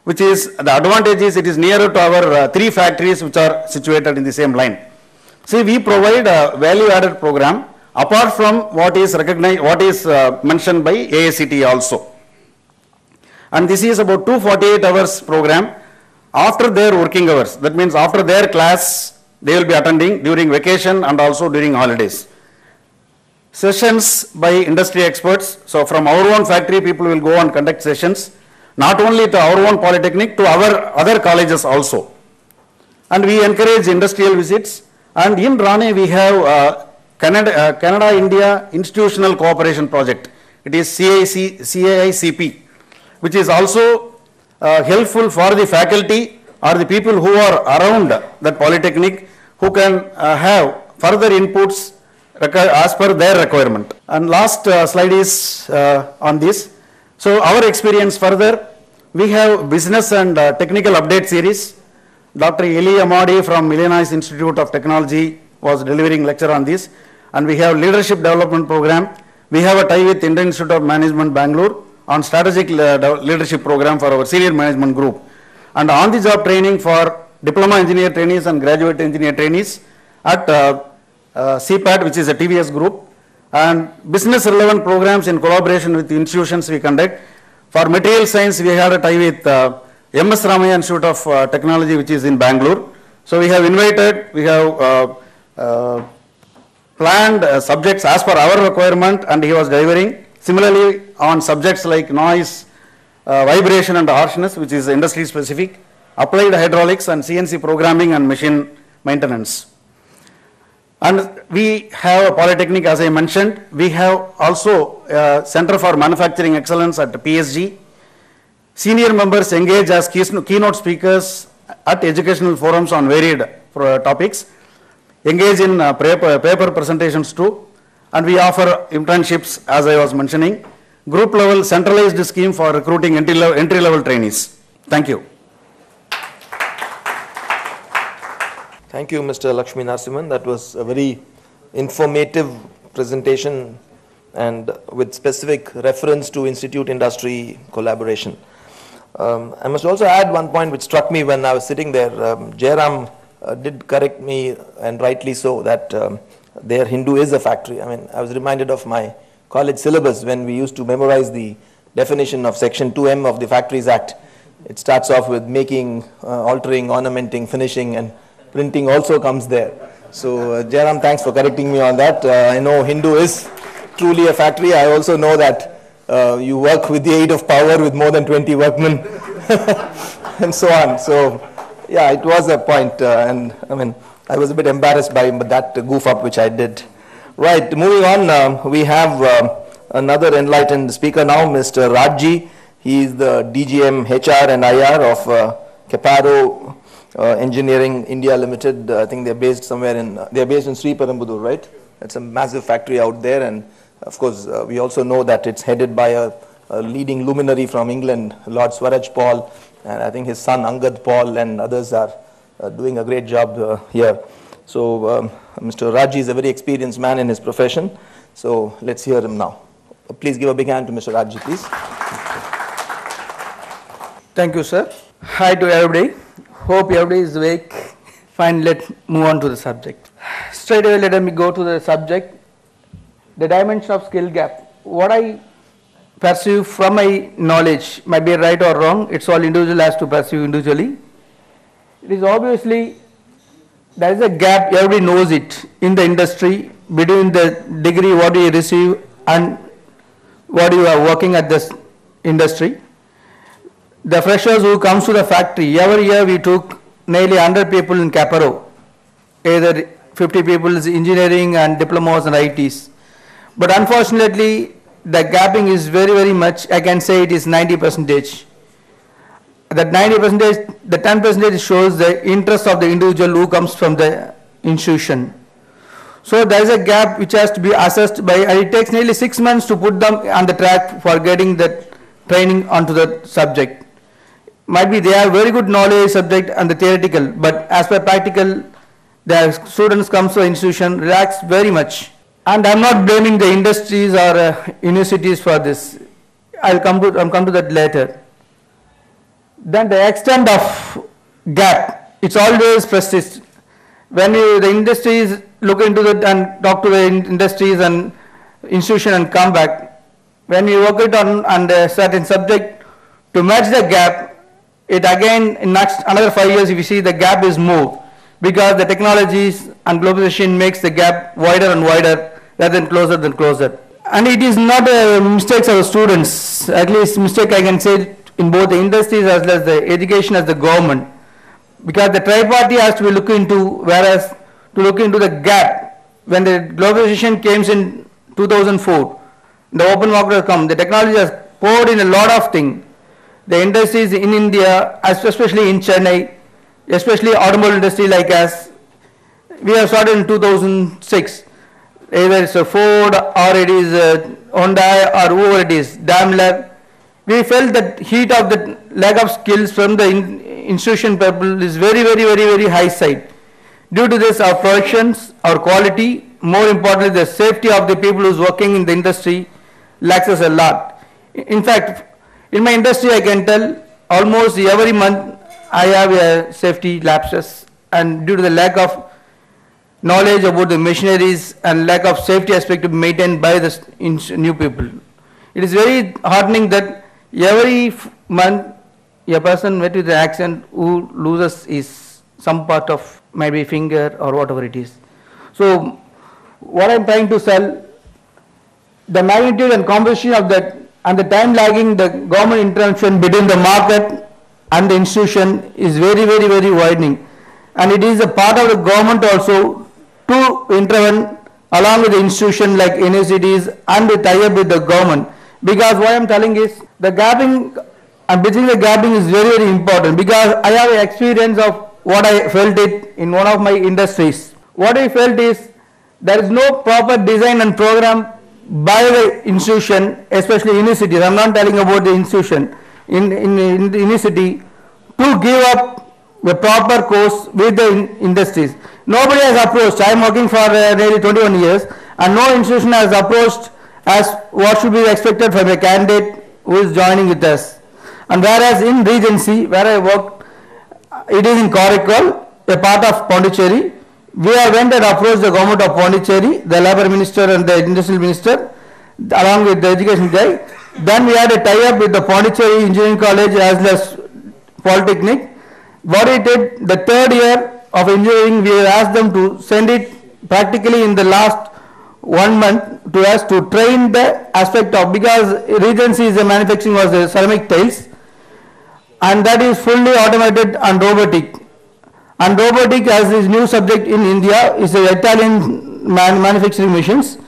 which is the advantage is it is nearer to our 3 factories which are situated in the same line. See, we provide a value-added program apart from what is recognized, what is mentioned by AICTE also. And this is about 248 hours program after their working hours. That means after their class, they will be attending during vacation and also during holidays. Sessions by industry experts. So from our own factory, people will go and conduct sessions, not only to our own polytechnic, to our other colleges also. And we encourage industrial visits. And in RAINTREE, we have Canada-India Institutional Cooperation Project. It is CAICP, which is also helpful for the faculty or the people who are around that polytechnic, who can have further inputs as per their requirement. And last slide is on this. So our experience further, we have business and technical update series. Dr. Eli Amadi from Illinois Institute of Technology was delivering lecture on this. And we have leadership development program. We have a tie with Indian Institute of Management, Bangalore, on strategic leadership program for our senior management group. And on the job training for diploma engineer trainees and graduate engineer trainees at CPAT, which is a TVS group, and business relevant programs in collaboration with the institutions we conduct. For material science, we had a tie with MS Ramaya Institute of Technology, which is in Bangalore. So we have invited, we have planned subjects as per our requirement, and he was delivering. Similarly, on subjects like noise, vibration and harshness, which is industry specific, applied hydraulics and CNC programming and machine maintenance. And we have a polytechnic, as I mentioned. We have also a Center for Manufacturing Excellence at PSG. Senior members engage as keynote speakers at educational forums on varied topics. Engage in paper presentations too. And we offer internships, as I was mentioning. Group level centralized scheme for recruiting entry level trainees. Thank you. Thank you, Mr. Lakshmi Narasimhan. That was a very informative presentation and with specific reference to institute-industry collaboration. I must also add one point which struck me when I was sitting there. Jairam did correct me, and rightly so, that their Hindu is a factory. I mean, I was reminded of my college syllabus when we used to memorize the definition of Section 2M of the Factories Act. It starts off with making, altering, ornamenting, finishing, and printing also comes there. So Jairam, thanks for correcting me on that. I know Hindu is truly a factory. I also know that you work with the aid of power with more than 20 workmen and so on. So yeah, it was a point, and I mean, I was a bit embarrassed by that goof up which I did. Right, moving on, we have another enlightened speaker now, Mr. Rajji. He is the DGM HR and IR of Caparo Engineering India Limited. I think they're based somewhere they're based in Sri Perumbudur, right? It's a massive factory out there, and of course, we also know that it's headed by a leading luminary from England, Lord Swaraj Paul, and I think his son Angad Paul and others are doing a great job here. So Mr. Rajji is a very experienced man in his profession. So let's hear him now. Please give a big hand to Mr. Rajji, please. Thank you, sir. Hi to everybody. Hope everybody is awake. Fine, let's move on to the subject. Straight away, let me go to the subject. The dimension of skill gap. What I perceive from my knowledge might be right or wrong. It's all individual has to perceive individually. It is obviously there is a gap, everybody knows it, in the industry between the degree what you receive and what you are working at this industry. The freshers who comes to the factory, every year we took nearly 100 people in Caparo, either 50 people is engineering and diplomas and ITs. But unfortunately, the gapping is very, very much, I can say it is 90%. That 90%, the 10% shows the interest of the individual who comes from the institution. So there is a gap which has to be assessed by, and it takes nearly 6 months to put them on the track for getting the training onto the subject. Might be they have very good knowledge subject and the theoretical, but as per practical, the students come to the institution relax very much. And I'm not blaming the industries or universities for this. I'll come to that later. Then the extent of gap, it's always persist. When the industries look into that and talk to the industries and institution and come back, when you work it on a certain subject to match the gap, it again in next another 5 years if you see the gap is moved because the technologies and globalization makes the gap wider and wider rather than closer. And it is not a mistake of the students, at least mistake I can say in both the industries as well as the education as the government, because the tri-party has to be looked into, whereas to look into the gap, when the globalization came in 2004, the open market has come, the technology has poured in a lot of things. The industries in India, especially in Chennai, especially automobile industry like us, we have started in 2006. Either it's a Ford or it is a Honda or whoever it is, Daimler. We felt that heat of the lack of skills from the institution people is very, very, very, very high side. Due to this, our productions, our quality, more importantly, the safety of the people who is working in the industry lacks us a lot. In fact, in my industry, I can tell almost every month I have a safety lapses, and due to the lack of knowledge about the machineries and lack of safety aspect to be maintained by the new people. It is very heartening that every month a person met with an accident who loses is some part of maybe finger or whatever it is. So what I am trying to sell, the magnitude and composition of that and the time lagging the government intervention between the market and the institution is very, very, very widening. And it is a part of the government also to intervene along with the institution like universities and the tie-up with the government. Because what I am telling is the gapping and bridging the gapping is very, very important, because I have an experience of what I felt it in one of my industries. What I felt is there is no proper design and program by the institution, especially universities. I am not telling about the institution, in the university, to give up the proper course with the industries. Nobody has approached. I am working for nearly 21 years and no institution has approached as what should be expected from a candidate who is joining with us. And whereas in Regency, where I work, it is in Caucus, a part of Pondicherry. We have went and approached the government of Pondicherry, the labor minister and the industrial minister, along with the education guy. Then we had a tie-up with the Pondicherry Engineering College as well as Polytechnic. What we did, the third year of engineering, we asked them to send it practically in the last 1 month to us to train the aspect of, because Regency is a manufacturing was the ceramic tiles, and that is fully automated and robotic. And robotic as is new subject in India is the Italian manufacturing machines.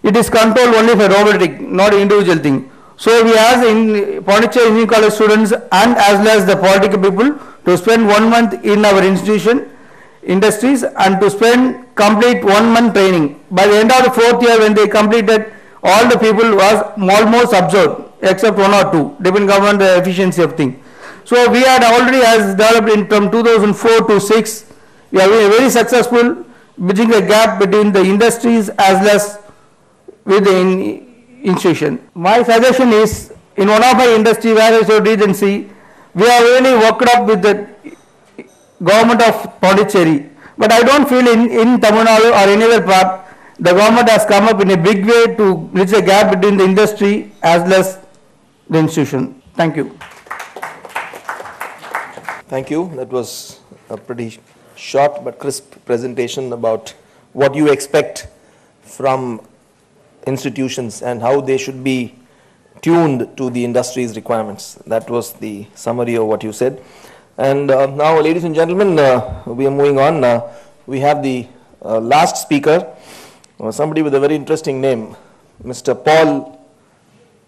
It is controlled only for robotic, not individual thing. So we ask in Pondicherry Engineering College students and as well as the political people to spend 1 month in our institution, industries, and to spend complete 1 month training. By the end of the 4th year, when they completed, all the people was almost absorbed except 1 or 2, depending upon the efficiency of thing. So we had already has developed in from 2004 to 6. We are very successful bridging the gap between the industries as well as with the institution. My suggestion is, in one of my industry where I showed Regency, we are really worked up with the government of Pondicherry. But I don't feel in Tamil Nadu or any other part, the government has come up in a big way to bridge the gap between the industry as well as the institution. Thank you. Thank you. That was a pretty short but crisp presentation about what you expect from institutions and how they should be tuned to the industry's requirements. That was the summary of what you said. And now, ladies and gentlemen, we are moving on. We have the last speaker, somebody with a very interesting name, Mr. Paul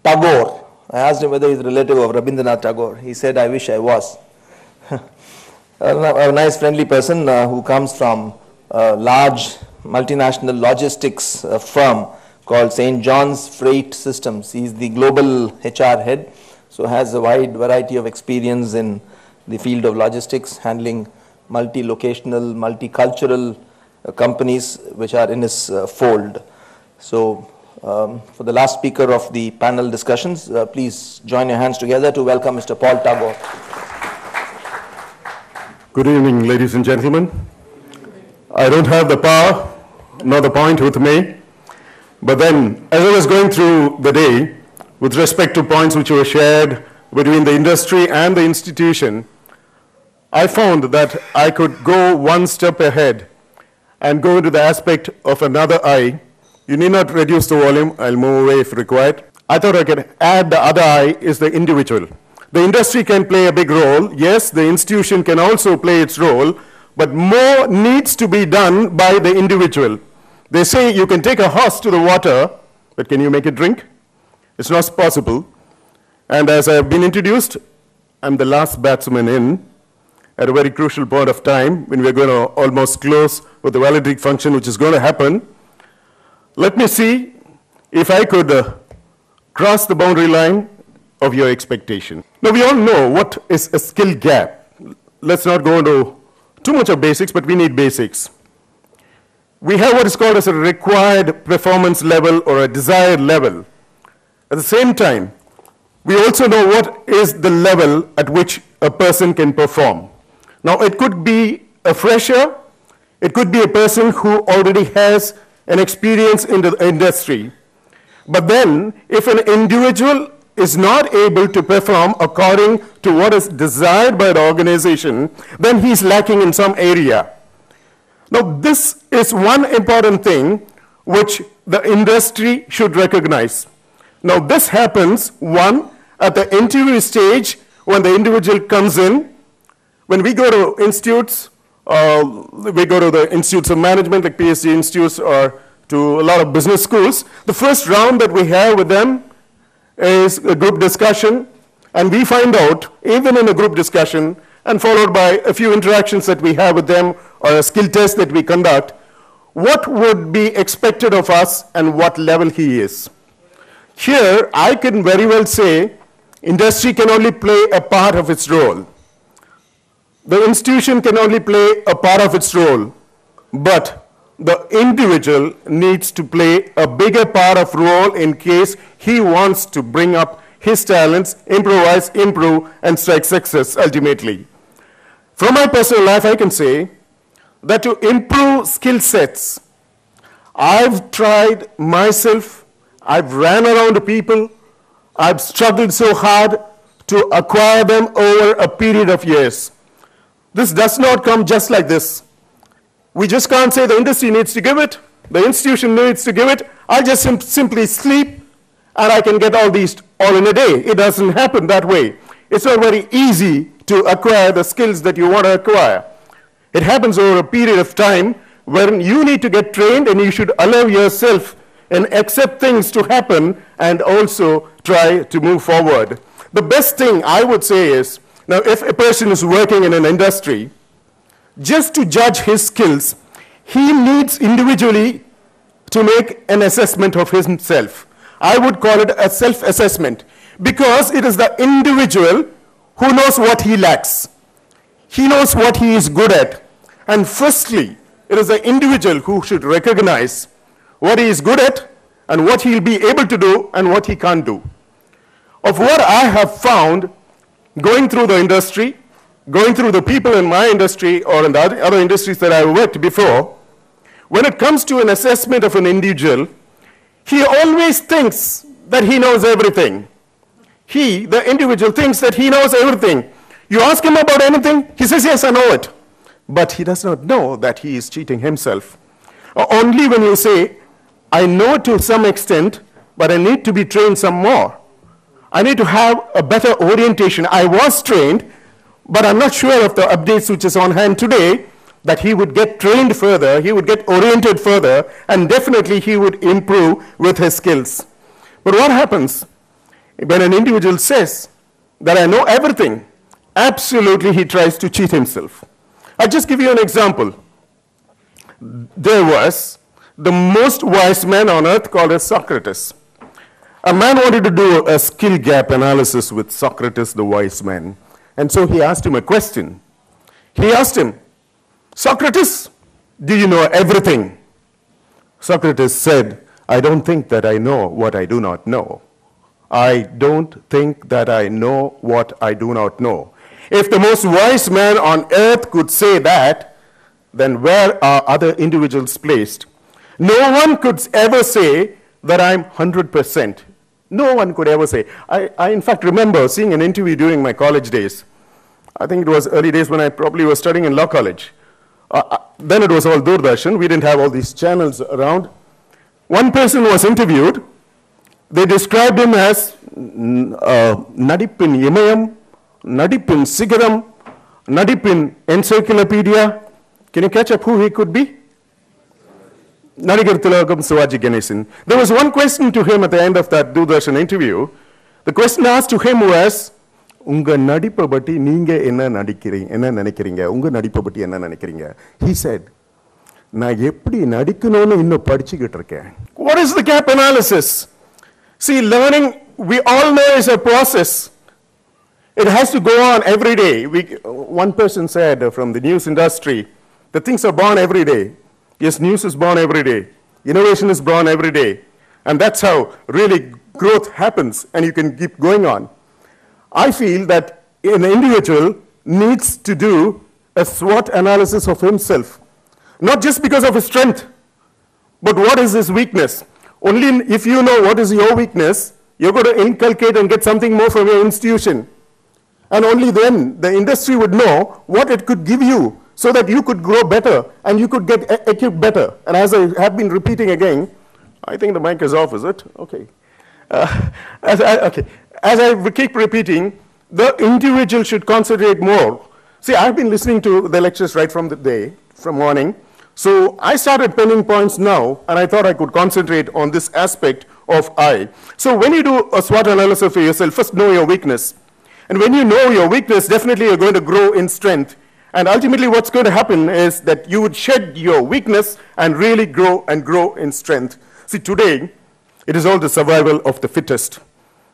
Tagore. I asked him whether he's a relative of Rabindranath Tagore. He said, I wish I was. A nice friendly person who comes from a large multinational logistics firm called St. John's Freight Systems. He's the global HR head, so has a wide variety of experience in the field of logistics, handling multi-locational, multicultural companies which are in his fold. So for the last speaker of the panel discussions, please join your hands together to welcome Mr. Paul Tagore. Good evening, ladies and gentlemen. I don't have the power nor the point with me, but then as I was going through the day with respect to points which were shared between the industry and the institution, I found that I could go one step ahead and go into the aspect of another eye. You need not reduce the volume. I'll move away if required. I thought I could add the other eye is the individual. The industry can play a big role. Yes, the institution can also play its role, but more needs to be done by the individual. They say you can take a horse to the water, but can you make it drink? It's not possible. And as I have been introduced, I'm the last batsman in at a very crucial point of time when we're going to almost close with the valedictory function, which is going to happen. Let me see if I could cross the boundary line of your expectation. Now, we all know what is a skill gap. Let's not go into too much of basics, but we need basics. We have what is called as a required performance level or a desired level. At the same time, we also know what is the level at which a person can perform. Now, it could be a fresher, it could be a person who already has an experience in the industry. But then, if an individual is not able to perform according to what is desired by the organization, then he's lacking in some area. Now, this is one important thing which the industry should recognize. Now, this happens, one, at the interview stage when the individual comes in. When we go to institutes, we go to the institutes of management, like PhD institutes, or to a lot of business schools, the first round that we have with them is a group discussion, and we find out, even in a group discussion, and followed by a few interactions that we have with them, or a skill test that we conduct, what would be expected of us and what level he is. Here, I can very well say, industry can only play a part of its role. The institution can only play a part of its role, but the individual needs to play a bigger part of role in case he wants to bring up his talents, improvise, improve, and strike success ultimately. From my personal life, I can say that to improve skill sets, I've tried myself, I've ran around to people, I've struggled so hard to acquire them over a period of years. This does not come just like this. We just can't say the industry needs to give it, the institution needs to give it, I'll just simply sleep and I can get all these all in a day. It doesn't happen that way. It's not very easy to acquire the skills that you want to acquire. It happens over a period of time wherein you need to get trained and you should allow yourself and accept things to happen and also try to move forward. The best thing I would say is, now if a person is working in an industry, just to judge his skills, he needs individually to make an assessment of himself. I would call it a self-assessment because it is the individual who knows what he lacks. He knows what he is good at. And firstly, it is the individual who should recognize what he is good at and what he will be able to do and what he can't do. Of what I have found going through the industry, going through the people in my industry or in the other industries that I worked before, when it comes to an assessment of an individual, he always thinks that he knows everything. He, the individual, thinks that he knows everything. You ask him about anything, he says, yes, I know it. But he does not know that he is cheating himself. Only when you say, I know to some extent, but I need to be trained some more. I need to have a better orientation. I was trained, but I'm not sure of the updates which is on hand today, that he would get trained further, he would get oriented further, and definitely he would improve with his skills. But what happens when an individual says that I know everything? Absolutely, he tries to cheat himself. I'll just give you an example. There was the most wise man on earth called as Socrates. A man wanted to do a skill gap analysis with Socrates, the wise man. And so he asked him a question. He asked him, Socrates, do you know everything? Socrates said, I don't think that I know what I do not know. I don't think that I know what I do not know. If the most wise man on earth could say that, then where are other individuals placed? No one could ever say that I'm 100%. No one could ever say. I in fact remember seeing an interview during my college days. I think it was early days when I probably was studying in law college. Then it was all Doordarshan. We didn't have all these channels around. One person was interviewed. They described him as Nadipin Imayam, Nadipin Sigaram, Nadipin Encyclopedia. Can you catch up who he could be? Nadigar Tilakam Sivaji Ganesan. There was one question to him at the end of that Doordarshan interview. The question asked to him was, Unga nadipa bati neenga enna nenikiringa? Unga nadipa bati enna nenikiringa? He said, Na eppadi nadikkanonu innu padichikittu irukken. What is the gap analysis? See, learning, we all know, is a process. It has to go on every day. One person said from the news industry that things are born every day. Yes, news is born every day. Innovation is born every day. And that's how really growth happens, and you can keep going on. I feel that an individual needs to do a SWOT analysis of himself, not just because of his strength, but what is his weakness. Only if you know what is your weakness, you're going to inculcate and get something more from your institution. And only then the industry would know what it could give you so that you could grow better and you could get equipped better. And as I have been repeating again, I think the mic is off, is it? Okay. As I keep repeating, the individual should concentrate more. See, I've been listening to the lectures right from the day, from morning. So I started penning points now, and I thought I could concentrate on this aspect of I. So when you do a SWOT analysis for yourself, first know your weakness. And when you know your weakness, definitely you're going to grow in strength. And ultimately what's going to happen is that you would shed your weakness and really grow in strength. See, today, it is all the survival of the fittest.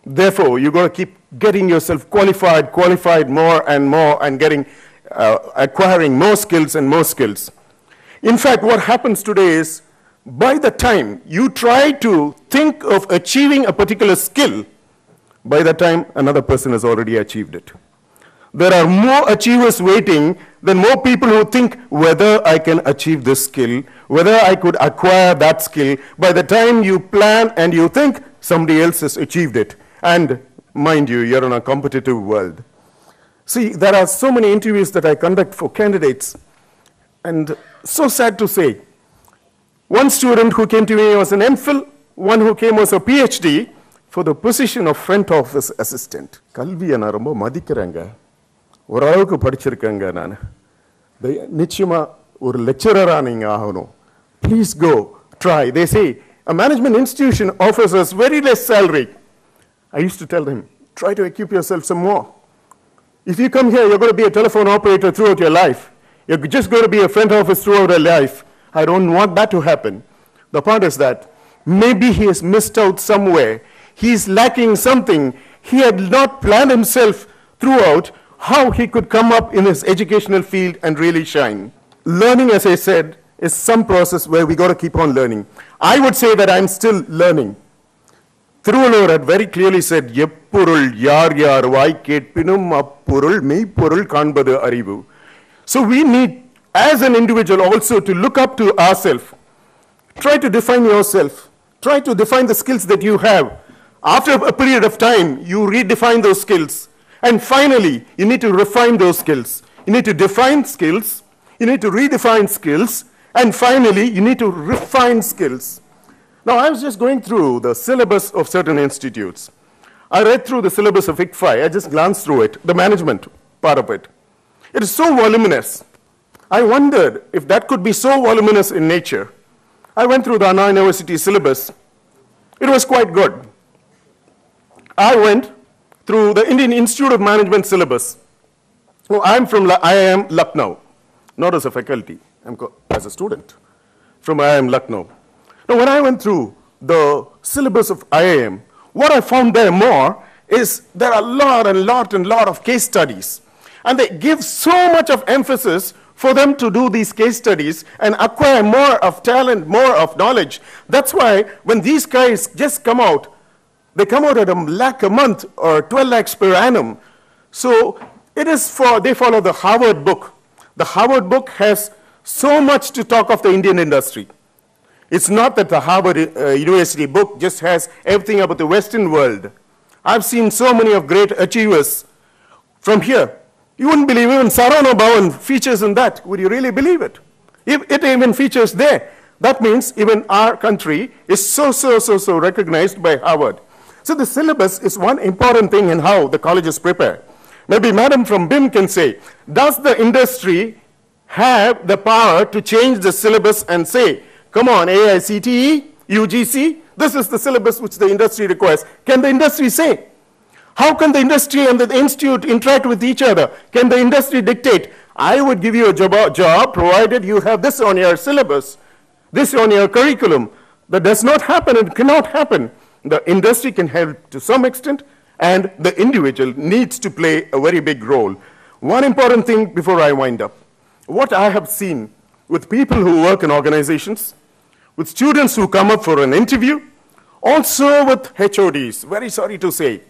Therefore, you've got to keep getting yourself qualified more and getting, acquiring more skills and more skills. In fact, what happens today is, by the time you try to think of achieving a particular skill, by the time another person has already achieved it. There are more achievers waiting than more people who think whether I can achieve this skill, whether I could acquire that skill. By the time you plan and you think, somebody else has achieved it. And mind you, you're in a competitive world. See, there are so many interviews that I conduct for candidates. And so sad to say, One student who came to me was an MPhil, one who came was a PhD for the position of front office assistant. கல்வியை நான் ரொம்ப மதிக்கிறேங்க. ஓரளவுக்கு படிச்சிருக்கேங்க நான். நிச்சயமா ஒரு லெக்சரரா நீங்க ஆகணும். Please go, try. They say a management institution offers us very less salary. I used to tell them, try to equip yourself some more. If you come here, you're going to be a telephone operator throughout your life. You're just going to be a front office throughout your life. I don't want that to happen. The point is that maybe he has missed out somewhere. He is lacking something. He had not planned himself throughout how he could come up in his educational field and really shine. Learning, as I said, is some process where we got to keep on learning. I would say that I'm still learning. Thiruvalur had very clearly said, "Yeppurul yar yar vai ketpinum appurul meipurul kanbadu arivu." So we need, as an individual, also to look up to ourselves. Try to define yourself. Try to define the skills that you have. After a period of time, you redefine those skills. And finally, you need to refine those skills. You need to define skills. You need to redefine skills. And finally, you need to refine skills. Now, I was just going through the syllabus of certain institutes. I read through the syllabus of ICFI. I just glanced through it, the management part of it. It is so voluminous. I wondered if that could be so voluminous in nature. I went through the Anna University syllabus. It was quite good. I went through the Indian Institute of Management syllabus. Oh, I'm from IIM Lucknow, not as a faculty, as a student from IIM Lucknow. Now, when I went through the syllabus of IIM, what I found there more is there are a lot of case studies. And they give so much of emphasis for them to do these case studies and acquire more of talent, more of knowledge. That's why when these guys just come out, they come out at $1 lakh a month or 12 lakhs per annum. So it is they follow the Harvard book. The Harvard book has so much to talk of the Indian industry. It's not that the Harvard University book just has everything about the Western world. I've seen so many of great achievers from here. You wouldn't believe even Sarana Bhavan features in that. Would you really believe it? If it even features there, that means even our country is so recognized by Harvard. So the syllabus is one important thing in how the colleges prepare. Maybe Madam from BIM can say, does the industry have the power to change the syllabus and say, come on, AICTE, UGC, this is the syllabus which the industry requires. Can the industry say? How can the industry and the institute interact with each other? Can the industry dictate, I would give you a job provided you have this on your syllabus, this on your curriculum? That does not happen, it cannot happen. The industry can help to some extent, and the individual needs to play a very big role. One important thing before I wind up. What I have seen with people who work in organizations, with students who come up for an interview, also with HODs, very sorry to say,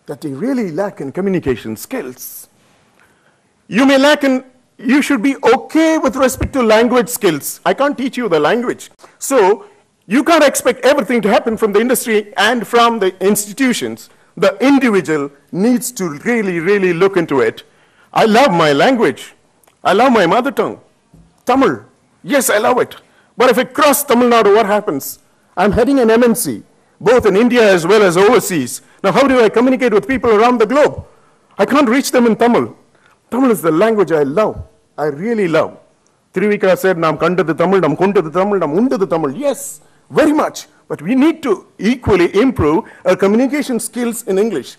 that they really lack in communication skills. You may lack in, you should be okay with respect to language skills. I can't teach you the language. So you can't expect everything to happen from the industry and from the institutions. The individual needs to really look into it. I love my language. I love my mother tongue, Tamil. Yes, I love it. But if I cross Tamil Nadu, what happens? I'm heading an MNC, both in India as well as overseas. Now, how do I communicate with people around the globe? I can't reach them in Tamil. Tamil is the language I love. I really love. Thiruvika said, Nam kandadu Tamil, nam kundadu Tamil, nam undadu Tamil. Yes, very much. But we need to equally improve our communication skills in English.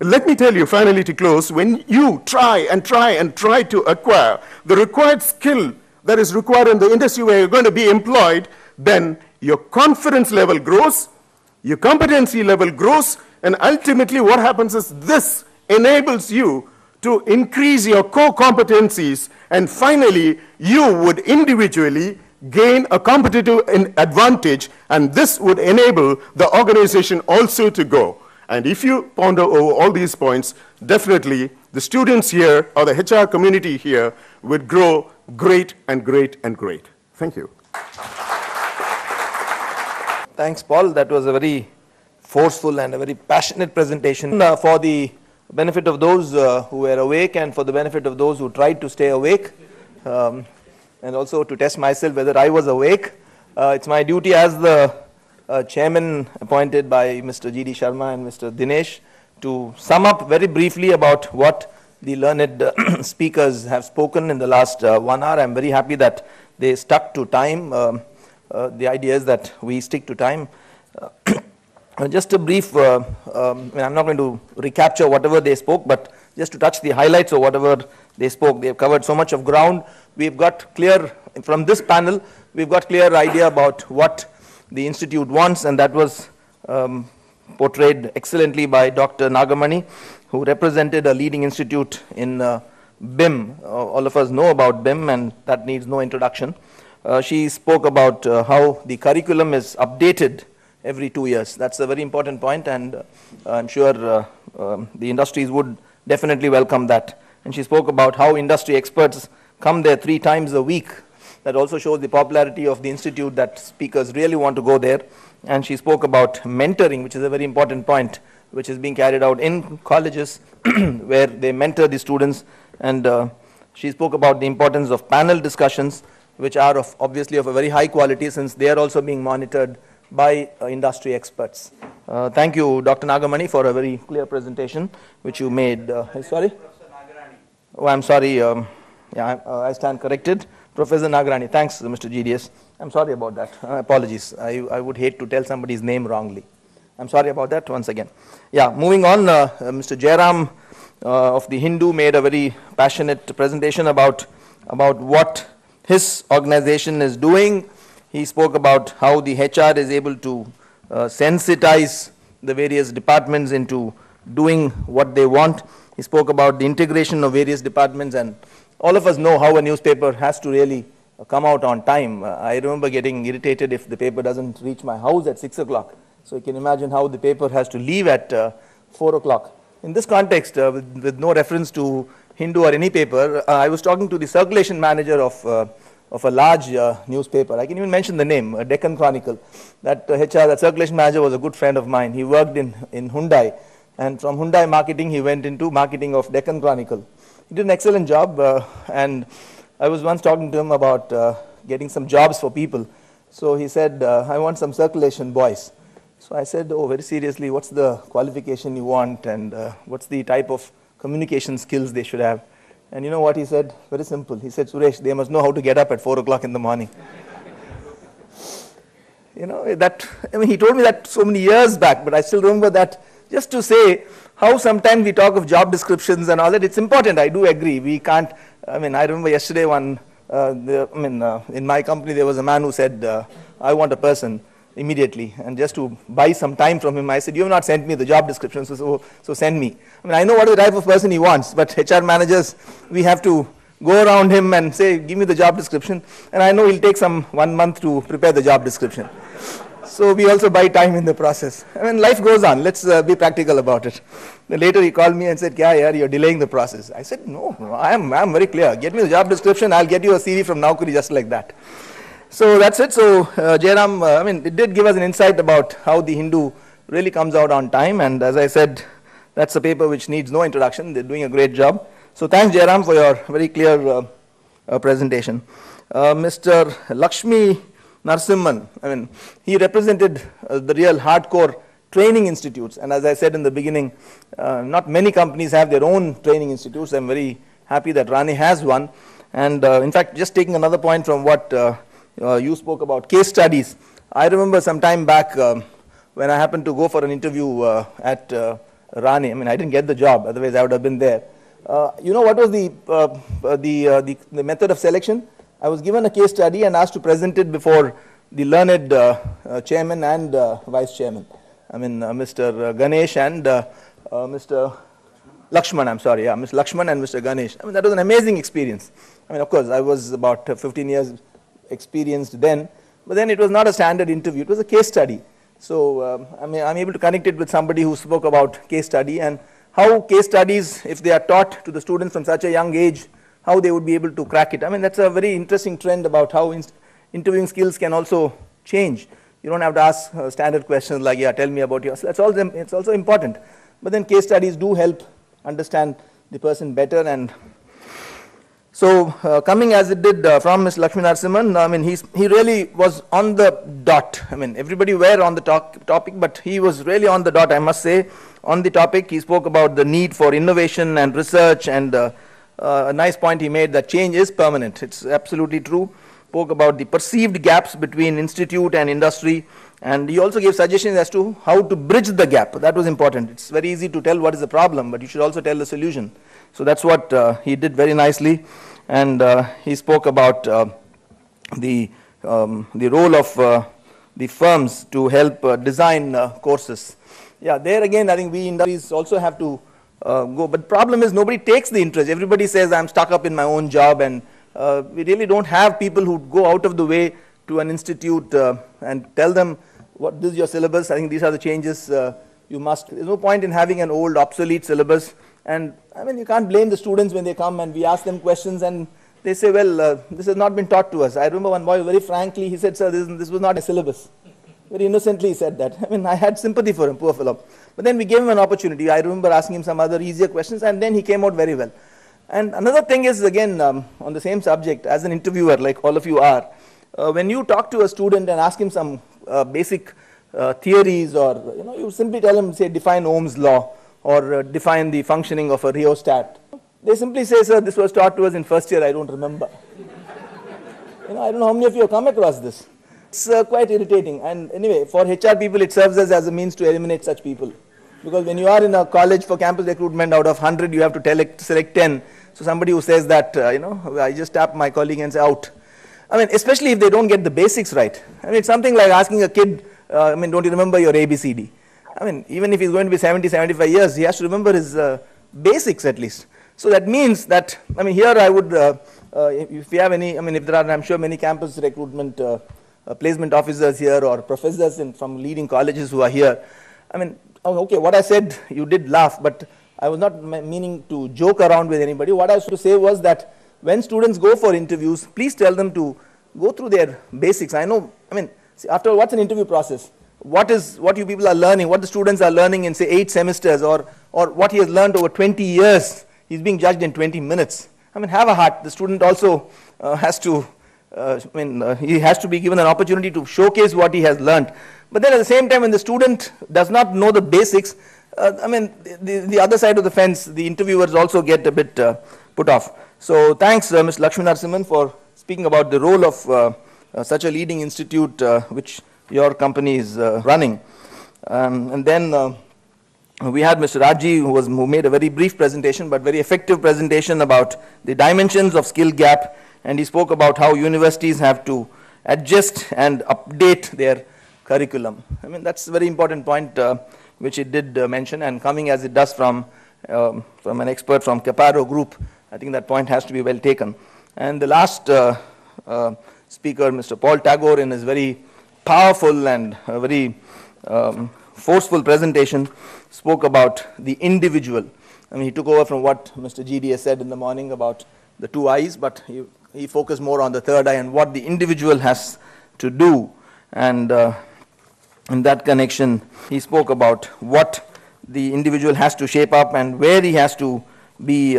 Let me tell you, finally to close, when you try to acquire the required skill that is required in the industry where you're going to be employed, then your confidence level grows, your competency level grows, and ultimately what happens is this enables you to increase your core competencies, and finally you would individually gain a competitive advantage, and this would enable the organization also to go. And if you ponder over all these points, definitely the students here or the HR community here would grow great and great and great. Thank you. Thanks, Paul. That was a very forceful and a very passionate presentation. For the benefit of those who were awake and for the benefit of those who tried to stay awake, and also to test myself whether I was awake, It's my duty as the chairman appointed by Mr. G.D. Sharma and Mr. Dinesh to sum up very briefly about what the learned speakers have spoken in the last 1 hour. I'm very happy that they stuck to time. The idea is that we stick to time. Just a brief, I'm not going to recapture whatever they spoke, but just to touch the highlights of whatever they spoke. They have covered so much of ground. We've got clear, from this panel, we've got clear idea about what the institute wants, and that was portrayed excellently by Dr. Nagamani, who represented a leading institute in BIM. All of us know about BIM, and that needs no introduction. She spoke about how the curriculum is updated every 2 years. That's a very important point, and I'm sure the industries would definitely welcome that. And she spoke about how industry experts come there 3 times a week. That also shows the popularity of the institute, that speakers really want to go there. And she spoke about mentoring, which is a very important point, which is being carried out in colleges where they mentor the students. And she spoke about the importance of panel discussions, which are obviously of a very high quality, since they are also being monitored by industry experts. Thank you, Dr. Nagamani, for a very clear presentation which you made. Sorry? Oh, I'm sorry. I stand corrected. Professor Nagarani. Thanks, Mr. GDS. I'm sorry about that. Apologies. I would hate to tell somebody's name wrongly. I'm sorry about that once again. Yeah, moving on, Mr. Jairam of the Hindu made a very passionate presentation about what his organization is doing. He spoke about how the HR is able to sensitize the various departments into doing what they want. He spoke about the integration of various departments, and all of us know how a newspaper has to really come out on time. I remember getting irritated if the paper doesn't reach my house at 6 o'clock. So you can imagine how the paper has to leave at 4 o'clock. In this context, with no reference to Hindu or any paper, I was talking to the circulation manager of a large newspaper. I can even mention the name, Deccan Chronicle. That that circulation manager was a good friend of mine. He worked in Hyundai, and from Hyundai marketing, he went into marketing of Deccan Chronicle. He did an excellent job, and I was once talking to him about getting some jobs for people. So he said, I want some circulation boys. So I said, oh, very seriously, what's the qualification you want, and what's the type of communication skills they should have? And you know what he said? Very simple. He said, Suresh, they must know how to get up at 4 o'clock in the morning. You know, he told me that so many years back, but I still remember that, just to say how sometimes we talk of job descriptions and all that. It's important, I do agree. We can't, I remember yesterday in my company there was a man who said, I want a person immediately, and just to buy some time from him, I said, you have not sent me the job description, so send me. I know what the type of person he wants, but HR managers, we have to go around him and say, give me the job description, and I know he'll take 1 month to prepare the job description. So we also buy time in the process. Life goes on. Let's be practical about it. Then later he called me and said, "Kya yaar, you're delaying the process." I said, no, I'm very clear. Get me the job description, I'll get you a CV from Naukri just like that. So that's it. So Jairam, it did give us an insight about how the Hindu really comes out on time. And as I said, that's a paper which needs no introduction. They're doing a great job. So thanks, Jairam, for your very clear presentation. Mr. Lakshmi Narsimhan, he represented the real hardcore training institutes. And as I said in the beginning, not many companies have their own training institutes. I'm very happy that Rani has one. And in fact, just taking another point from what you spoke about case studies. I remember some time back when I happened to go for an interview at Rani. I didn't get the job, otherwise I would have been there. You know what was the method of selection? I was given a case study and asked to present it before the learned chairman and vice chairman. Mr. Ganesh and Mr. Lakshman, Mr. Lakshman and Mr. Ganesh. That was an amazing experience. Of course, I was about 15 years experienced then, but then it was not a standard interview, it was a case study. So, I'm able to connect it with somebody who spoke about case study and how case studies, if they are taught to the students from such a young age, how they would be able to crack it. That's a very interesting trend about how interviewing skills can also change. You don't have to ask standard questions like, yeah, tell me about yourself. It's also important. But then case studies do help understand the person better. And So coming as it did from Ms. Lakshmi Narasimhan, I mean, he really was on the dot. I mean, everybody were on the topic, but he was really on the dot, I must say, on the topic. He spoke about the need for innovation and research, and a nice point he made that change is permanent. It's absolutely true. Spoke about the perceived gaps between institute and industry, and he also gave suggestions as to how to bridge the gap. That was important. It's very easy to tell what is the problem, but you should also tell the solution. So that's what he did very nicely, and he spoke about the role of the firms to help design courses. Yeah, there again, I think we industries also have to go, but the problem is nobody takes the interest. Everybody says I'm stuck up in my own job, and we really don't have people who go out of the way to an institute and tell them what this is your syllabus. I think these are the changes you must. There's no point in having an old obsolete syllabus. And I mean, you can't blame the students when they come and we ask them questions and they say, well, this has not been taught to us. I remember one boy very frankly, he said, sir, this was not a syllabus. Very innocently he said that. I mean, I had sympathy for him, poor fellow. But then we gave him an opportunity. I remember asking him some other easier questions, and then he came out very well. And another thing is, again, on the same subject, as an interviewer, like all of you are, when you talk to a student and ask him some basic theories, or you simply tell him, say, define Ohm's law, or define the functioning of a rheostat. They simply say, sir, this was taught to us in first year, I don't remember. I don't know how many of you have come across this. It's quite irritating. And anyway, for HR people, it serves us as a means to eliminate such people. Because when you are in a college for campus recruitment, out of 100, you have to select 10. So somebody who says that, I just tap my colleague and say, out. I mean, especially if they don't get the basics right. I mean, it's something like asking a kid, don't you remember your ABCD? I mean, even if he's going to be 70, 75 years, he has to remember his basics at least. So that means that, I mean, here I would, if you have any, I mean, if there are, I'm sure, many campus recruitment placement officers here or professors from leading colleges who are here. I mean, okay, what I said, you did laugh, but I was not meaning to joke around with anybody. What I was to say was that when students go for interviews, please tell them to go through their basics. I know, I mean, see, after all, what's an interview process? What you people are learning, what the students are learning in, say, 8 semesters, or what he has learned over 20 years, he's being judged in 20 minutes. I mean, have a heart. The student also has to, he has to be given an opportunity to showcase what he has learned. But then at the same time, when the student does not know the basics, I mean, the other side of the fence, the interviewers also get a bit put off. So thanks, Ms. Lakshmi Narasimhan, for speaking about the role of such a leading institute which your company is running. And then we had Mr. Raji, who made a very brief presentation, but very effective presentation about the dimensions of skill gap, and he spoke about how universities have to adjust and update their curriculum. I mean, that's a very important point which it did mention, and coming as it does from an expert from Caparo Group, I think that point has to be well taken. And the last speaker, Mr. Paul Tagore, in his very powerful and very forceful presentation, spoke about the individual. I mean, he took over from what Mr. GD said in the morning about the 2 eyes, but he focused more on the third eye and what the individual has to do. And in that connection, he spoke about what the individual has to shape up and where he has to be,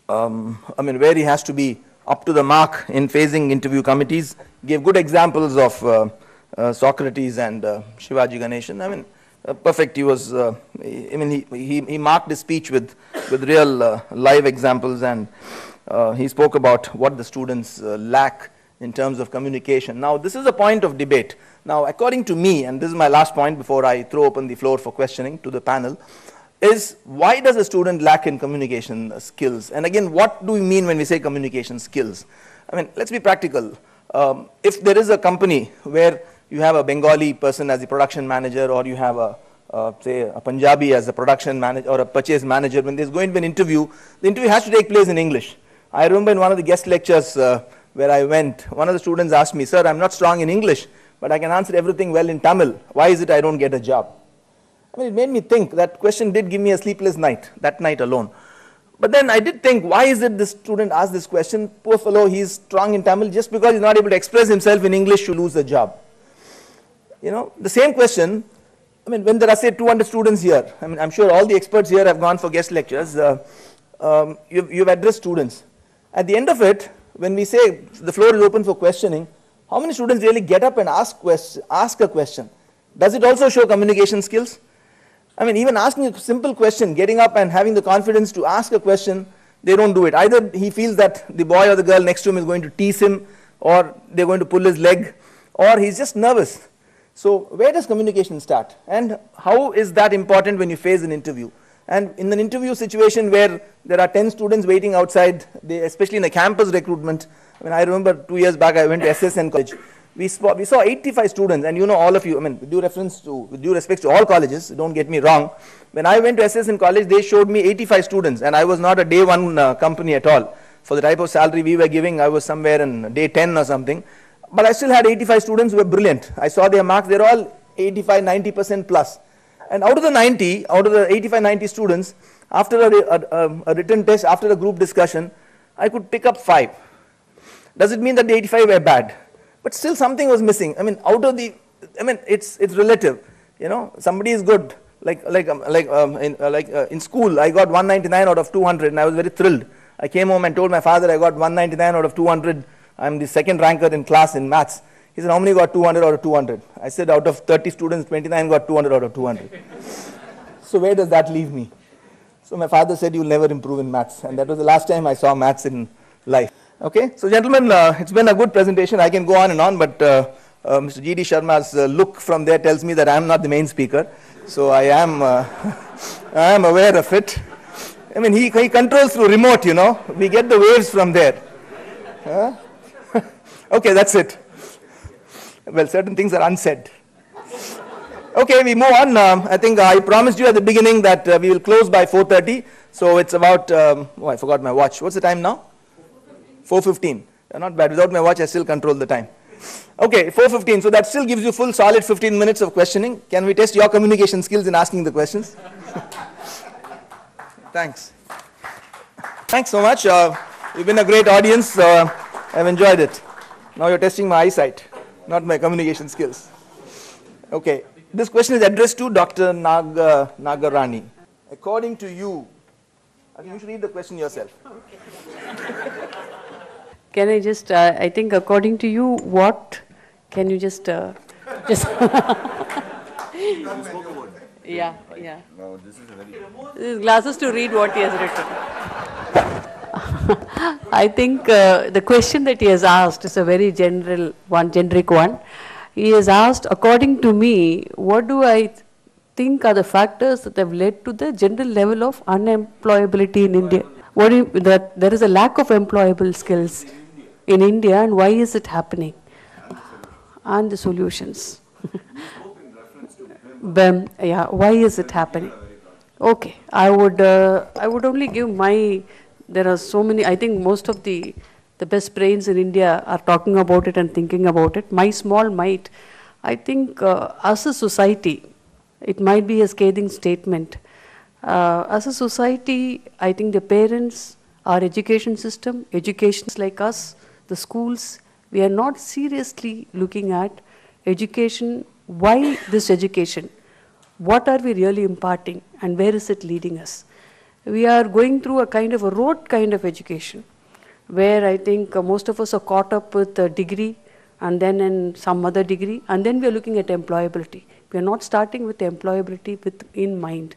where he has to be up to the mark in facing interview committees. Gave good examples of Socrates and Shivaji Ganeshan. I mean, perfect. He was, he marked his speech with real live examples, and he spoke about what the students lack in terms of communication. Now, this is a point of debate. Now, according to me, and this is my last point before I throw open the floor for questioning to the panel, is why does a student lack in communication skills? And again, what do we mean when we say communication skills? I mean, let's be practical. If there is a company where you have a Bengali person as the production manager, or you have say a Punjabi as a production manager or a purchase manager, when there's going to be an interview, the interview has to take place in English. I remember in one of the guest lectures where I went, one of the students asked me, sir, I'm not strong in English, but I can answer everything well in Tamil. Why is it I don't get a job? I mean, it made me think. That question did give me a sleepless night, that night alone. But then I did think, why is it this student asked this question? Poor fellow, he's strong in Tamil, just because he's not able to express himself in English to lose a job. You know, the same question, I mean, when there are, say, 200 students here, I mean, I'm sure all the experts here have gone for guest lectures. you've addressed students. At the end of it, when we say the floor is open for questioning, how many students really get up and ask a question? Does it also show communication skills? I mean, even asking a simple question, getting up and having the confidence to ask a question, they don't do it. Either he feels that the boy or the girl next to him is going to tease him, or they're going to pull his leg, or he's just nervous. So where does communication start? And how is that important when you face an interview? And in an interview situation where there are 10 students waiting outside, especially in a campus recruitment, I mean, I remember 2 years back I went to SSN college. We saw 85 students, and you know, all of you, I mean, with due respect to all colleges, don't get me wrong. When I went to SSN college, they showed me 85 students, and I was not a day one company at all. For the type of salary we were giving, I was somewhere in day 10 or something. But I still had 85 students who were brilliant. I saw their marks, they're all 85, 90% plus. And out of the 85, 90 students, after a written test, after a group discussion, I could pick up 5. Does it mean that the 85 were bad? But still something was missing. I mean, it's relative. You know, somebody is good. In school, I got 199 out of 200, and I was very thrilled. I came home and told my father I got 199 out of 200. I'm the second ranker in class in maths. He said, how many got 200 out of 200? I said, out of 30 students, 29 got 200 out of 200. So where does that leave me? So my father said, you'll never improve in maths. And that was the last time I saw maths in life. Okay, so gentlemen, it's been a good presentation. I can go on and on, but Mr. G.D. Sharma's look from there tells me that I am not the main speaker. So I am aware of it. I mean, he controls through remote, you know. We get the waves from there. Okay, that's it. Well, certain things are unsaid. Okay, we move on. I think I promised you at the beginning that we will close by 4:30. So it's about, I forgot my watch. What's the time now? 4:15. Not bad. Without my watch, I still control the time. Okay, 4:15. So that still gives you full solid 15 minutes of questioning. Can we test your communication skills in asking the questions? Thanks. Thanks so much. You've been a great audience. I've enjoyed it. Now you're testing my eyesight, not my communication skills. Okay. This question is addressed to Dr. Nagarani. According to you, I think you should read the question yourself. Can I just, I think according to you, what, can you just Yeah, yeah. No, this is very... This is glasses to read what he has written. I think the question that he has asked is a very general one, generic one. He has asked, according to me, what do I think are the factors that have led to the general level of unemployability in India? What do you, that there is a lack of employable skills in India, and why is it happening? And the solutions. Yeah, why is it happening? Okay, I would only give my, there are so many, I think most of the best brains in India are talking about it and thinking about it. My small might, I think as a society, it might be a scathing statement. As a society, I think the parents, our education system, educations like us, the schools, we are not seriously looking at education. Why this education? What are we really imparting, and where is it leading us? We are going through a kind of a rote kind of education, where I think most of us are caught up with a degree and then in some other degree, and then we are looking at employability. We are not starting with employability in mind.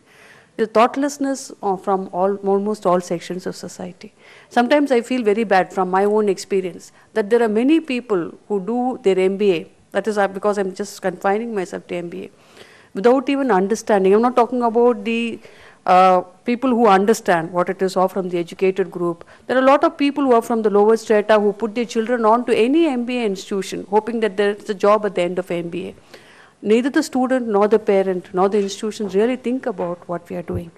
The thoughtlessness from almost all sections of society. Sometimes I feel very bad from my own experience that there are many people who do their MBA, that is because I'm just confining myself to MBA, without even understanding. I'm not talking about the people who understand what it is, or from the educated group. There are a lot of people who are from the lower strata who put their children on to any MBA institution, hoping that there is a job at the end of MBA. Neither the student, nor the parent, nor the institutions really think about what we are doing.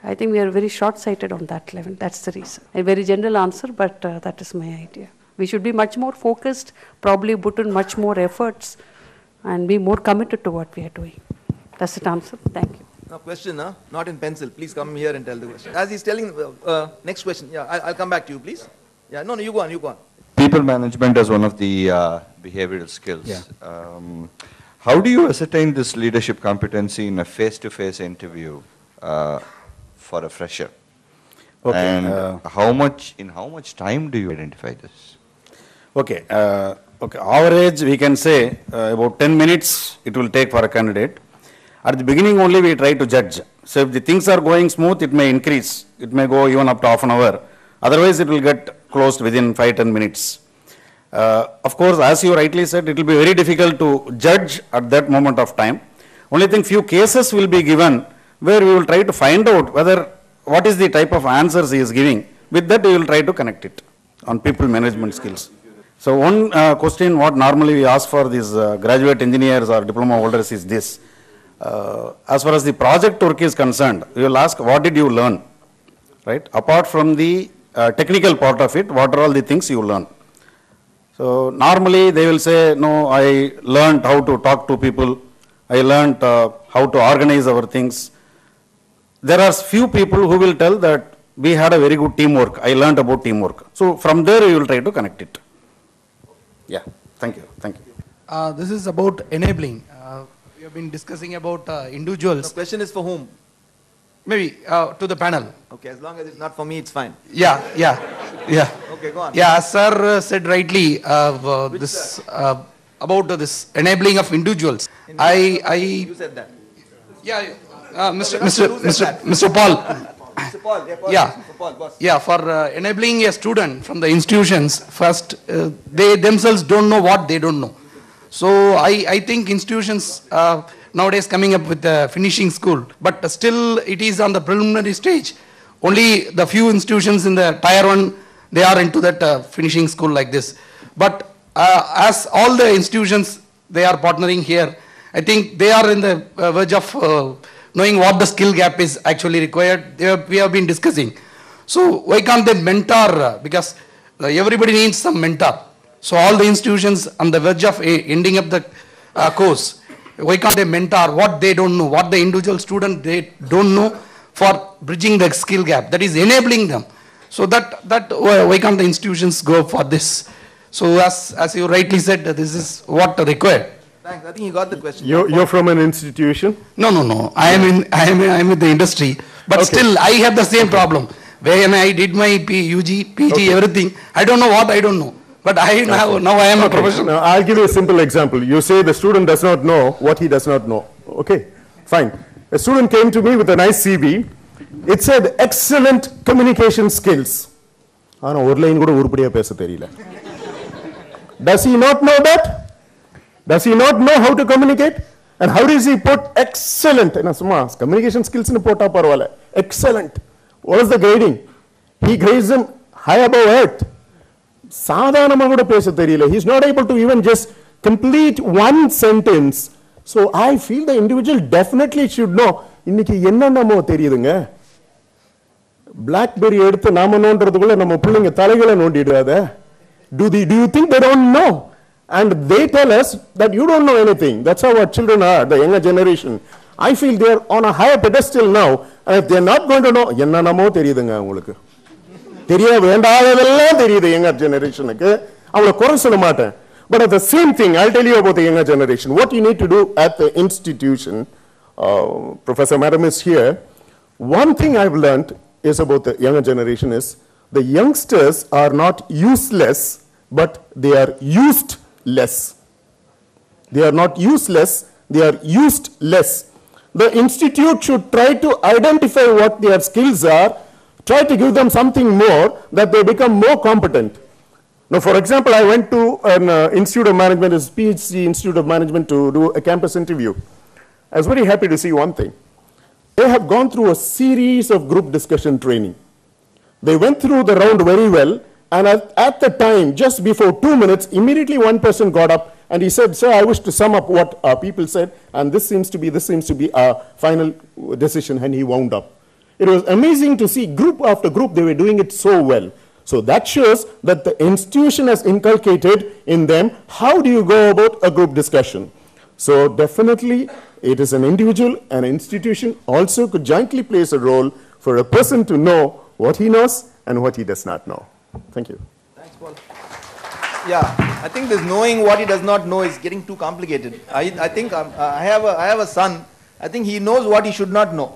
I think we are very short-sighted on that level. That's the reason. A very general answer, but that is my idea. We should be much more focused, probably put in much more efforts, and be more committed to what we are doing. That's the answer. Thank you. No question, huh? Not in pencil. Please come here and tell the question. As he's telling, next question. Yeah, I'll come back to you, please. Yeah, no, you go on, you go on. People management is one of the behavioral skills. Yeah. How do you ascertain this leadership competency in a face-to-face interview for a fresher? Okay. And in how much time do you identify this? Okay. Okay. Average, we can say about 10 minutes it will take for a candidate. At the beginning only we try to judge. So if the things are going smooth, it may increase. It may go even up to half an hour. Otherwise, it will get closed within 5-10 minutes. Of course, as you rightly said, it will be very difficult to judge at that moment of time. Only thing, few cases will be given where we will try to find out what is the type of answers he is giving. With that, we will try to connect it on people management skills. So one question what normally we ask for these graduate engineers or diploma holders is this. As far as the project work is concerned, we will ask what did you learn, right? Apart from the technical part of it, what are all the things you learn? So normally they will say, no, I learned how to talk to people. I learned how to organize our things. There are few people who will tell that we had a very good teamwork. I learned about teamwork. So from there we will try to connect it. Yeah, thank you. Thank you. This is about enabling. We have been discussing about individuals. The question is for whom? Maybe to the panel. Okay, as long as it's not for me, it's fine. Yeah. Okay, go on. Yeah, sir said rightly about this enabling of individuals. You said that. Yeah, Mr. Paul. Mr. Paul, Yeah. Mr. Paul, boss. Yeah, for enabling a student from the institutions, first they themselves don't know what they don't know. So I think institutions nowadays coming up with the finishing school, but still it is on the preliminary stage. Only the few institutions in the tier 1, they are into that finishing school like this. But as all the institutions, they are partnering here, I think they are in the verge of knowing what the skill gap is actually required. We have been discussing. So why can't they mentor? Because everybody needs some mentor. So all the institutions on the verge of ending up the course, why can't they mentor what they don't know, what the individual student they don't know for bridging the skill gap, that is enabling them. So that why can't the institutions go for this? So as you rightly said, this is what required. Thanks. I think you got the question. You're from an institution? No. I am in the industry, but Okay. still I have the same problem. When I did my UG, PG, everything, I don't know what I don't know. But now I am a professional. Now, I'll give you a simple example. You say the student does not know what he does not know. Okay, fine. A student came to me with a nice CV. It said excellent communication skills. Does he not know that? Does he not know how to communicate? And how does he put excellent? Communication skills in the excellent. What is the grading? He grades them high above earth. He's not able to even just complete one sentence. So I feel the individual definitely should know. Blackberry எடுத்து நாம நோன்றதுக்குள்ள நம்ம பிள்ளைங்க தலைகளை நோண்டிடுறாத. Do you think they don't know? And they tell us that you don't know anything. That's how our children are, the younger generation. I feel they are on a higher pedestal now, and if they are not going to know, என்னன்னமோ தெரியுதுங்க உங்களுக்கு. தெரிய வேண்டாததெல்லாம் தெரியுது younger generationக்கு. அவளை குறை சொல்ல மாட்டேன். But at the same thing, I'll tell you about the younger generation. What you need to do at the institution, Professor Madam is here. One thing I've learned is about the younger generation is the youngsters are not useless, but they are used less. They are not useless, they are used less. The institute should try to identify what their skills are, try to give them something more that they become more competent. Now, for example, I went to an Institute of Management, a PhD Institute of Management, to do a campus interview. I was very happy to see one thing. They have gone through a series of group discussion training. They went through the round very well, and at the time, just before 2 minutes, immediately one person got up and he said, "Sir, I wish to sum up what our people said, and this seems to be our final decision," and he wound up. It was amazing to see group after group, they were doing it so well. So that shows that the institution has inculcated in them, how do you go about a group discussion? So definitely, it is an individual, an institution also could jointly plays a role for a person to know what he knows and what he does not know. Thank you. Thanks, Paul. Yeah, I think this knowing what he does not know is getting too complicated. I think I have a son. I think he knows what he should not know.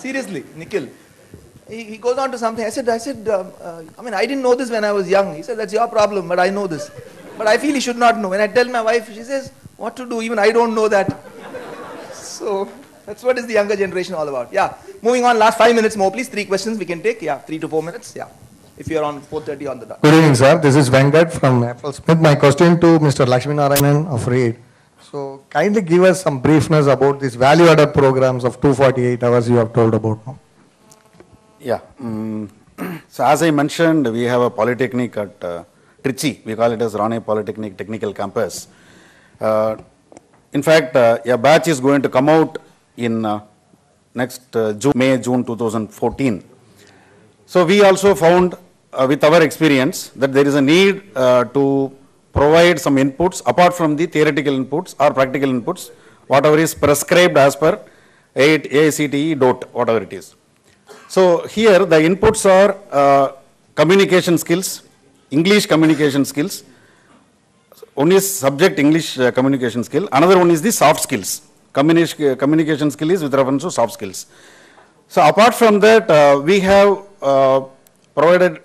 Seriously, Nikhil. He goes on to something. I said, I mean, I didn't know this when I was young. He said, that's your problem, but I know this. But I feel he should not know. When I tell my wife, she says, what to do? Even I don't know that. So that's what is the younger generation all about. Yeah. Moving on, last 5 minutes more, please. 3 questions we can take. Yeah, 3 to 4 minutes. Yeah. If you're on 4:30 on the dot. Good evening, sir. This is Venkat from Apple Smith. My question to Mr. Lakshminarayanan of RAID. So kindly give us some briefness about these value-added programs of 248 hours you have told about now. Yeah. So as I mentioned, we have a polytechnic at Trichy. We call it as Rane Polytechnic Technical Campus. In fact, a batch is going to come out in next May-June 2014. So we also found with our experience that there is a need to provide some inputs apart from the theoretical inputs or practical inputs, whatever is prescribed as per AICTE DOT, whatever it is. So here the inputs are communication skills, English communication skills. One is subject English communication skill, another one is the soft skills. Communication skill is with reference to soft skills. So apart from that, we have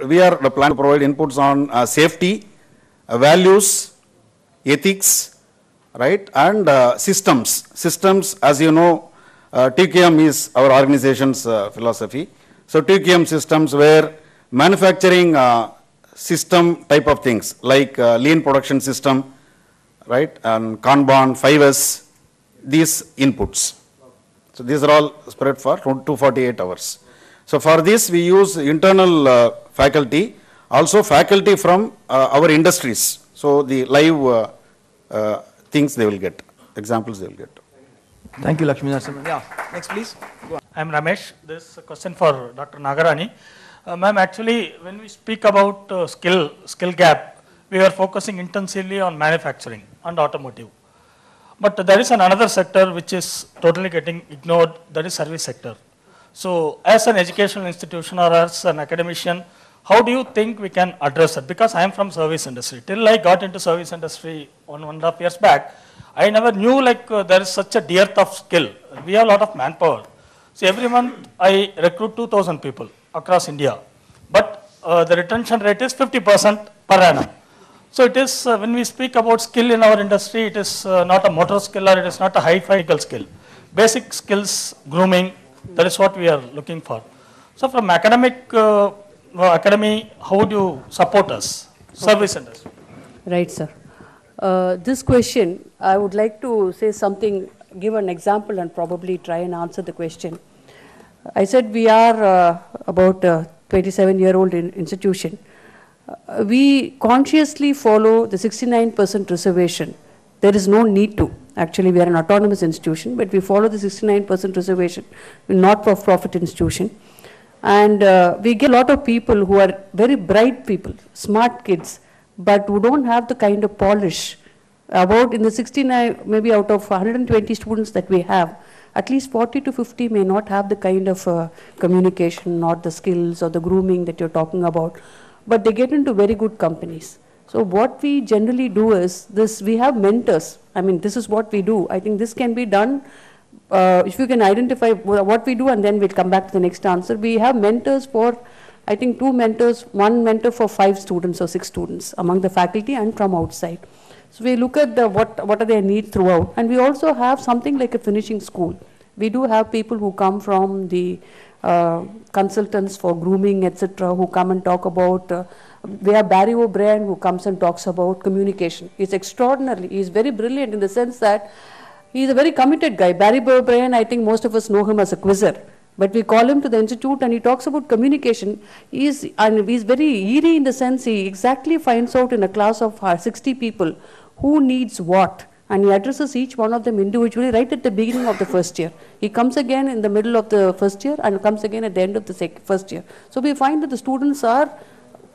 we are planning to provide inputs on safety, values, ethics, right, and systems. Systems, as you know, TQM is our organization's philosophy. So TQM systems where manufacturing system type of things like lean production system, right, and Kanban, 5S, these inputs. So these are all spread for 248 hours. So for this we use internal faculty, also faculty from our industries. So the live things they will get, examples they will get. Thank you, Lakshmi Narasimhan. Yeah, next please. Go on. I am Ramesh. This is a question for Dr. Nagarani. Ma'am, actually when we speak about skill gap, we are focusing intensively on manufacturing and automotive. But there is another sector which is totally getting ignored, that is service sector. So as an educational institution or as an academician, how do you think we can address it? Because I am from service industry. Till I got into service industry 1.5 years back, I never knew like there is such a dearth of skill. We have a lot of manpower. So every month I recruit 2,000 people across India. But the retention rate is 50% per annum. So it is, when we speak about skill in our industry, it is not a motor skill or it is not a high-fi skill. Basic skills, grooming, that is what we are looking for. So from academy, how would you support us, service industry? Right, sir. This question, I would like to say something, give an example and probably try and answer the question. I said we are about a 27-year-old institution. We consciously follow the 69% reservation. There is no need to. Actually, we are an autonomous institution, but we follow the 69% reservation. We're not for profit institution. And we get a lot of people who are very bright people, smart kids, but who don't have the kind of polish. About in the 69, maybe out of 120 students that we have, at least 40 to 50 may not have the kind of communication or the skills or the grooming that you're talking about. But they get into very good companies. So what we generally do is this, we have mentors. I mean, this is what we do. I think this can be done if you can identify what we do, and then we'll come back to the next answer. We have mentors for, I think 2 mentors, 1 mentor for 5 students or 6 students among the faculty and from outside. So we look at what are their needs throughout, and we also have something like a finishing school. We do have people who come from the consultants for grooming, etc., who come and talk about, we have Barry O'Brien who comes and talks about communication. He's extraordinary, he's very brilliant in the sense that he's a very committed guy. Barry O'Brien, I think most of us know him as a quizzer, but we call him to the institute and he talks about communication. He's very eerie in the sense he exactly finds out in a class of 60 people who needs what. And he addresses each one of them individually right at the beginning of the first year. He comes again in the middle of the first year and comes again at the end of the first year. So we find that the students are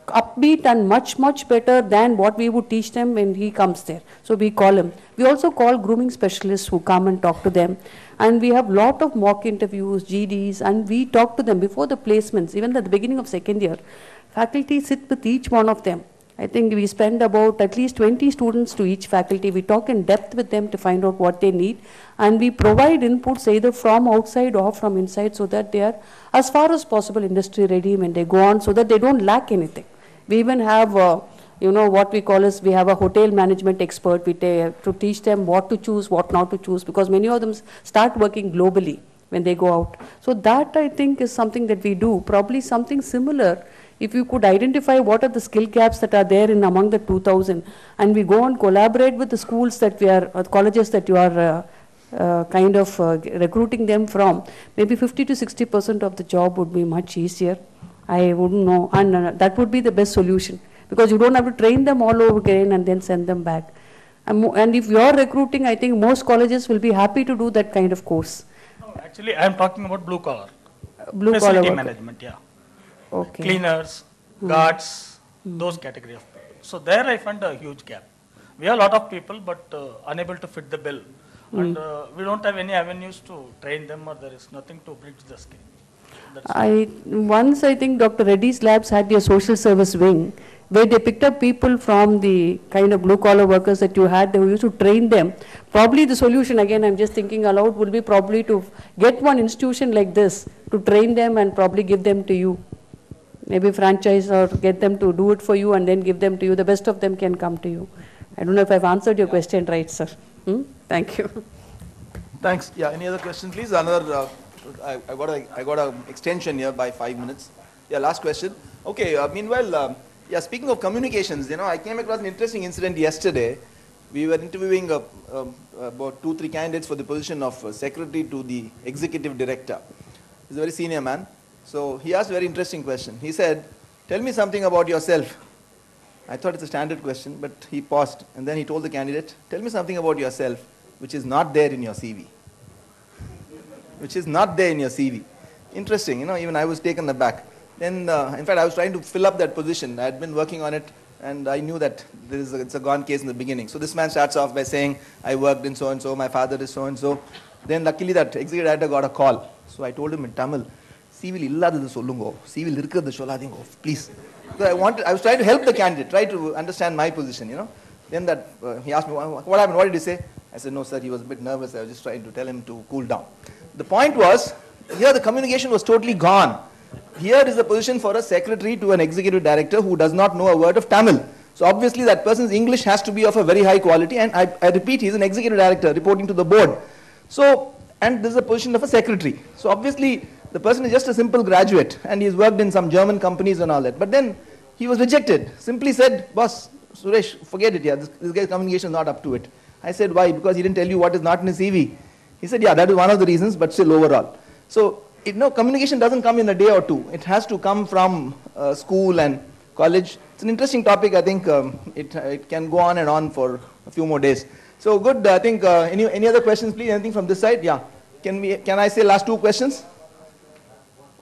upbeat and much better than what we would teach them when he comes there. So we call him. We also call grooming specialists who come and talk to them. And we have lot of mock interviews, GDs, and we talk to them before the placements, even at the beginning of second year. Faculty sit with each one of them I think we spend about at least 20 students to each faculty. We talk in depth with them to find out what they need, and we provide inputs either from outside or from inside so that they are as far as possible industry ready when they go on, so that they don't lack anything. We even have what we call is, we have a hotel management expert to teach them what to choose, what not to choose, because many of them start working globally when they go out. So that, I think, is something that we do. Probably something similar, if you could identify what are the skill gaps that are there in among the 2,000, and we go and collaborate with the schools that we are, colleges that you are recruiting them from, maybe 50 to 60% of the job would be much easier. I wouldn't know, and that would be the best solution, because you don't have to train them all over again and then send them back. And if you are recruiting, I think most colleges will be happy to do that kind of course. No, actually, I am talking about blue collar. Blue Facility collar management, yeah. Okay. Cleaners, guards, those category of people. So there I find a huge gap. We have a lot of people, but unable to fit the bill. And we don't have any avenues to train them, or there is nothing to bridge the skill. Once I think Dr. Reddy's labs had their social service wing, where they picked up people from the kind of blue collar workers that you had, they used to train them. Probably the solution, again I'm just thinking aloud, will be probably to get one institution like this to train them and probably give them to you. Maybe franchise, or get them to do it for you and then give them to you. The best of them can come to you. I don't know if I've answered your question right, sir. Thank you. Thanks. Yeah, any other question, please? Another, I got an extension here by 5 minutes. Yeah, last question. Okay, meanwhile, speaking of communications, I came across an interesting incident yesterday. We were interviewing about 2-3 candidates for the position of secretary to the executive director. He's a very senior man. So he asked a very interesting question. He said, "Tell me something about yourself." I thought it's a standard question, but he paused, and then he told the candidate, "Tell me something about yourself which is not there in your CV." Which is not there in your CV. Interesting, even I was taken aback. Then, in fact, I was trying to fill up that position. I had been working on it, and I knew that it's a gone case in the beginning. So this man starts off by saying, "I worked in so-and-so, my father is so-and-so." Then luckily that executive director got a call. So I told him in Tamil, "CV illadhu sollungo, CV irukradhu solladingo, please." So I was trying to help the candidate, try to understand my position, Then he asked me, "What happened? What did he say?" I said, "No, sir, he was a bit nervous. I was just trying to tell him to cool down." The point was, here the communication was totally gone. Here is the position for a secretary to an executive director who does not know a word of Tamil. So obviously that person's English has to be of a very high quality, and I repeat, he's an executive director reporting to the board. So, and this is a position of a secretary. So obviously the person is just a simple graduate, and he's worked in some German companies and all that. But then he was rejected. Simply said, "Boss, Suresh, forget it, this guy's communication is not up to it." I said, "Why?" "Because he didn't tell you what is not in his CV." He said, "Yeah, that is one of the reasons, but still overall." So, communication doesn't come in a day or two. It has to come from school and college. It's an interesting topic. I think it can go on and on for a few more days. So good. I think any other questions, please? Anything from this side? Yeah. Can I say last 2 questions?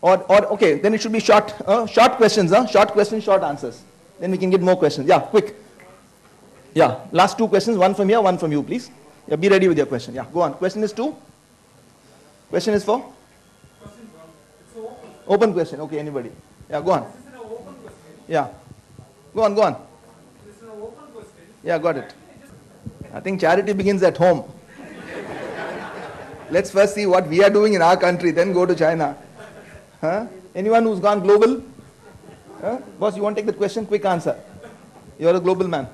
Or okay, then it should be short questions. Short questions, short answers. Then we can get more questions. Yeah, quick. Yeah, last 2 questions. One from here, one from you, please. Yeah, be ready with your question. Yeah, go on. Question is 2. Question is 4. Open question. Okay, anybody? Yeah, go on. Yeah. Go on. Yeah, got it. I think charity begins at home. Let's first see what we are doing in our country, then go to China. Anyone who's gone global? Boss, you want to take that question? Quick answer. You're a global man.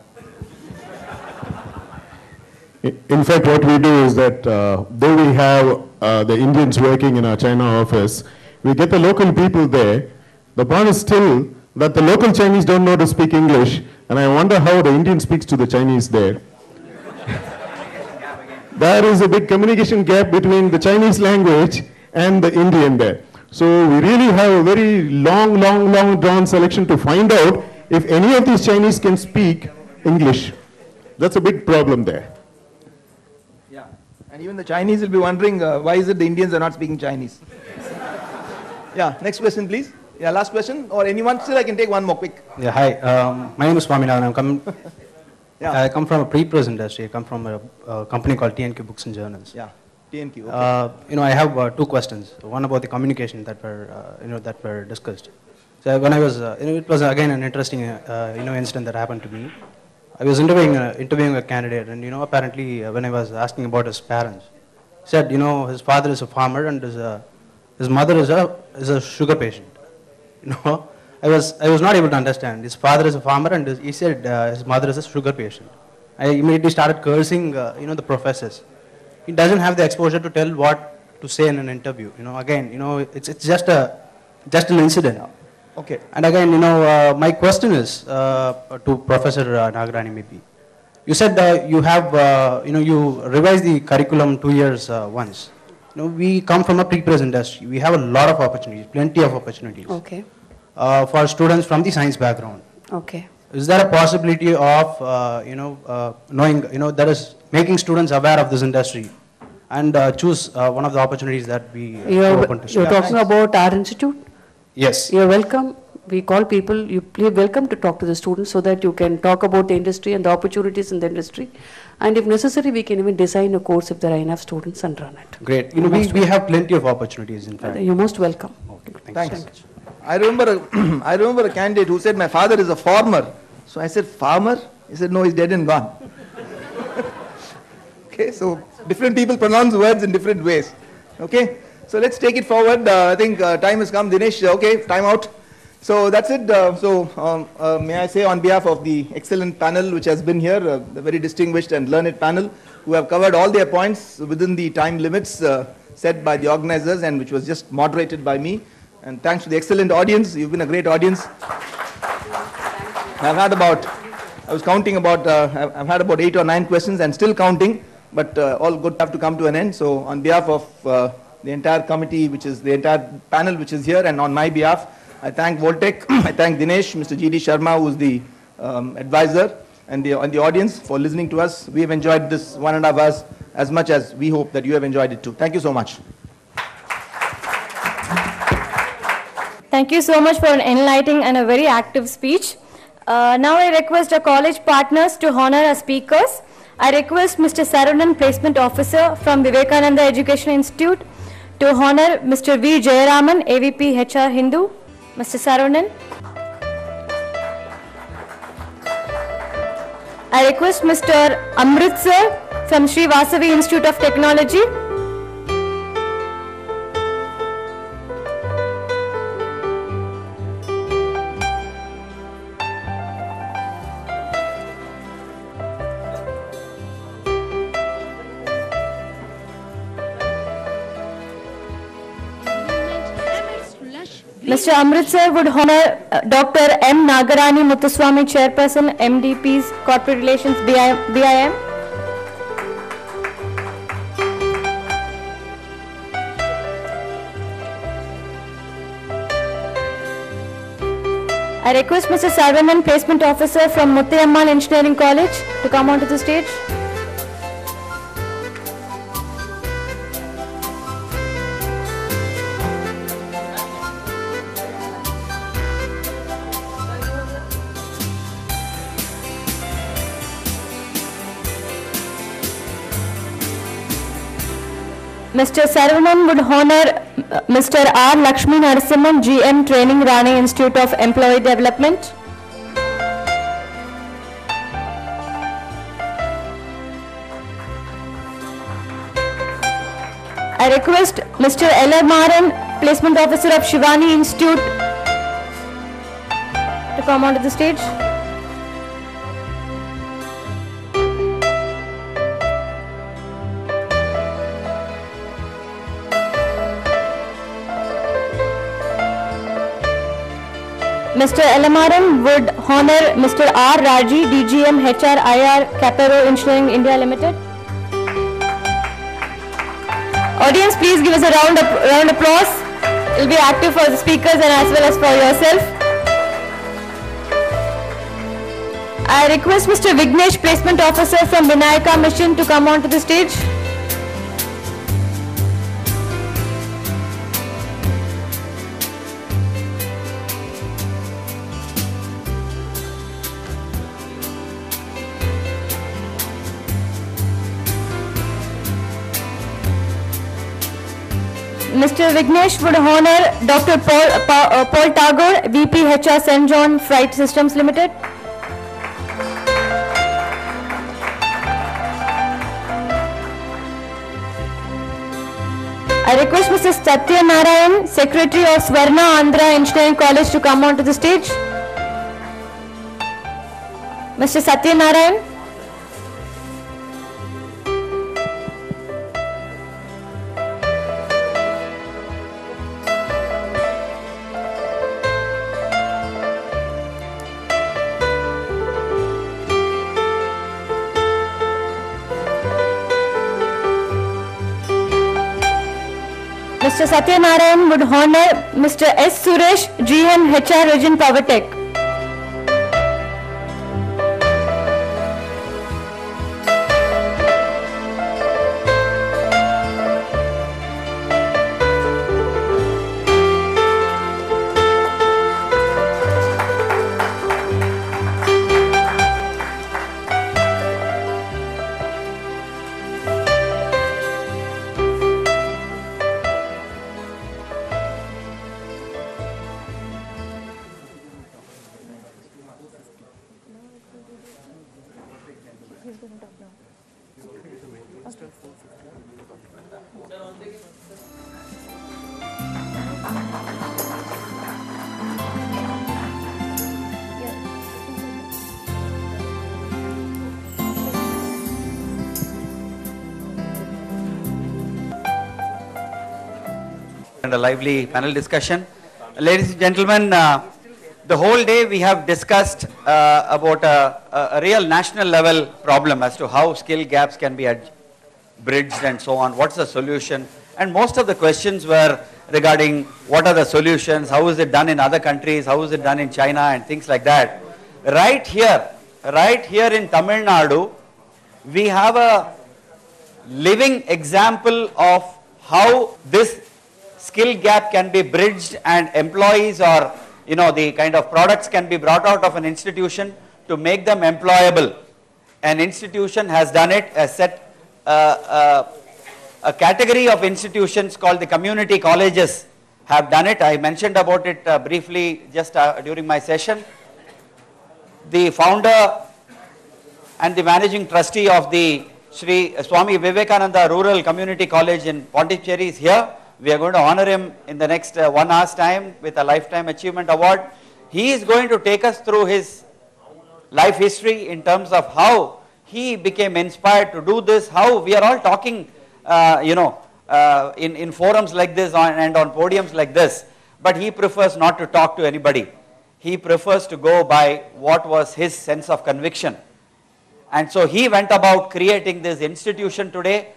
In fact, what we do is that though we have the Indians working in our China office, we get the local people there. The point is still that the local Chinese don't know how to speak English, and I wonder how the Indian speaks to the Chinese there. There is a big communication gap between the Chinese language and the Indian there. So we really have a very long drawn selection to find out if any of these Chinese can speak English. That's a big problem there. Yeah, and even the Chinese will be wondering why is it the Indians are not speaking Chinese. Yeah, next question please. Yeah, last question, or anyone, still I can take one more quick. Yeah, hi, my name is Swaminathan. I come from a pre-press industry. I come from a company called TNQ Books and Journals. Yeah, TNQ. Okay. I have 2 questions. One about the communication that were, that were discussed. So when I was, it was again an interesting, incident that happened to me. I was interviewing a candidate, and apparently when I was asking about his parents, he said, his father is a farmer and his mother is a sugar patient. I was not able to understand. His father is a farmer, and he said his mother is a sugar patient. I immediately started cursing, the professors. He doesn't have the exposure to tell what to say in an interview. Again, it's just an incident. Okay. And again, my question is to Professor Nagarani maybe. You said you have, you revised the curriculum 2 years once. We come from a pre-press industry. We have a lot of opportunities, plenty of opportunities. Okay. For students from the science background. Okay. Is there a possibility of, knowing, that is making students aware of this industry and choose one of the opportunities that we open to? You're talking about our institute? Yes. You're welcome. We call people, you're welcome to talk to the students so that you can talk about the industry and the opportunities in the industry. And if necessary, we can even design a course if there are enough students and run it. Great. We have plenty of opportunities, in fact. You're most welcome. Okay. Thanks. I remember a candidate who said, my father is a farmer. So I said, farmer? He said, no, he's dead and gone. Okay, so different people pronounce words in different ways. Okay, so let's take it forward. I think time has come. Dinesh, okay, time out. So that's it. May I say on behalf of the excellent panel which has been here, the very distinguished and learned panel, who have covered all their points within the time limits set by the organizers and which was just moderated by me. And thanks to the excellent audience. You've been a great audience. I've had about 8 or 9 questions and still counting, but all good have to come to an end. So on behalf of the entire committee, which is the entire panel which is here, and on my behalf, I thank Voltec, I thank Dinesh, Mr. G.D. Sharma, who is the advisor, and the audience for listening to us. We have enjoyed this 1.5 hours as much as we hope that you have enjoyed it too. Thank you so much. Thank you so much for an enlightening and a very active speech. Now I request our college partners to honor our speakers. I request Mr. Sarunan, Placement Officer from Vivekananda Education Institute, to honor Mr. V. Jayaraman, AVP HR Hindu. Mr. Sarunan. I request Mr. Amritsar from Sri Vasavi Institute of Technology. Mr. Amritsar would honor Dr. M. Nagarani Muthuswamy, Chairperson, MDP's Corporate Relations, BIM. I request Mr. Sarvanan, Placement Officer from Muthayammal Engineering College, to come onto the stage. Mr. Sarvanan would honor Mr. R. Lakshmi Narasimhan, GM Training, Rani Institute of Employee Development. I request Mr. L. Maran, Placement Officer of Shivani Institute, to come onto the stage. Mr. Elamaran would honor Mr. R. Raji, DGM HR IR Capero Engineering India Limited. Audience, please give us a round of applause. It will be active for the speakers and as well as for yourself. I request Mr. Vignesh, Placement Officer from Vinayaka Mission, to come onto the stage. Mr. Vignesh would honor Dr. Paul Tagore, VP HR St. John Freight Systems Limited. I request Mr. Satya Narayan, Secretary of Swarna Andhra Engineering College, to come onto the stage. Mr. Satya Narayan. Mr. Satya Narayan would honor Mr. S. Suresh, GM HR Region Power Tech. And a lively panel discussion. Ladies and gentlemen, the whole day we have discussed about a real national level problem as to how skill gaps can be bridged and so on. What's the solution? And most of the questions were regarding what are the solutions, how is it done in other countries, how is it done in China and things like that. Right here in Tamil Nadu, we have a living example of how this skill gap can be bridged and employees or the kind of products can be brought out of an institution to make them employable. An institution has done it, has set a category of institutions called the community colleges have done it. I mentioned about it briefly just during my session. The founder and the managing trustee of the Sri Swami Vivekananda Rural Community College in Pondicherry is here. We are going to honor him in the next 1 hour's time with a Lifetime Achievement Award. He is going to take us through his life history in terms of how he became inspired to do this, how we are all talking, in forums like this and on podiums like this, but he prefers not to talk to anybody. He prefers to go by what was his sense of conviction. And so he went about creating this institution today,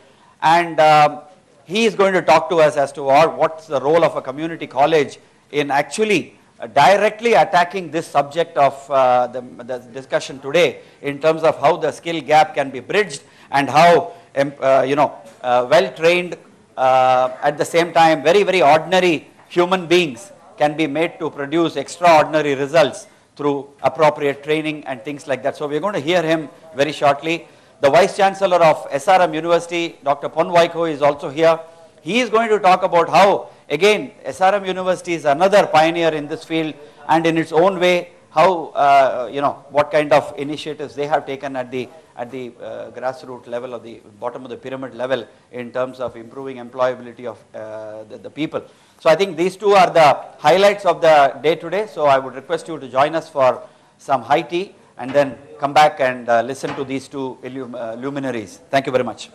and he is going to talk to us as to what's the role of a community college in actually directly attacking this subject of the discussion today in terms of how the skill gap can be bridged and how well-trained, at the same time very, very ordinary human beings can be made to produce extraordinary results through appropriate training and things like that. So we're going to hear him very shortly. The Vice Chancellor of SRM University, Dr. Pon Vaiko, is also here. He is going to talk about how, again, SRM University is another pioneer in this field, and in its own way, how, what kind of initiatives they have taken at the grassroots level or the bottom of the pyramid level in terms of improving employability of the people. So I think these two are the highlights of the day today. So I would request you to join us for some high tea and then come back and listen to these two luminaries. Thank you very much.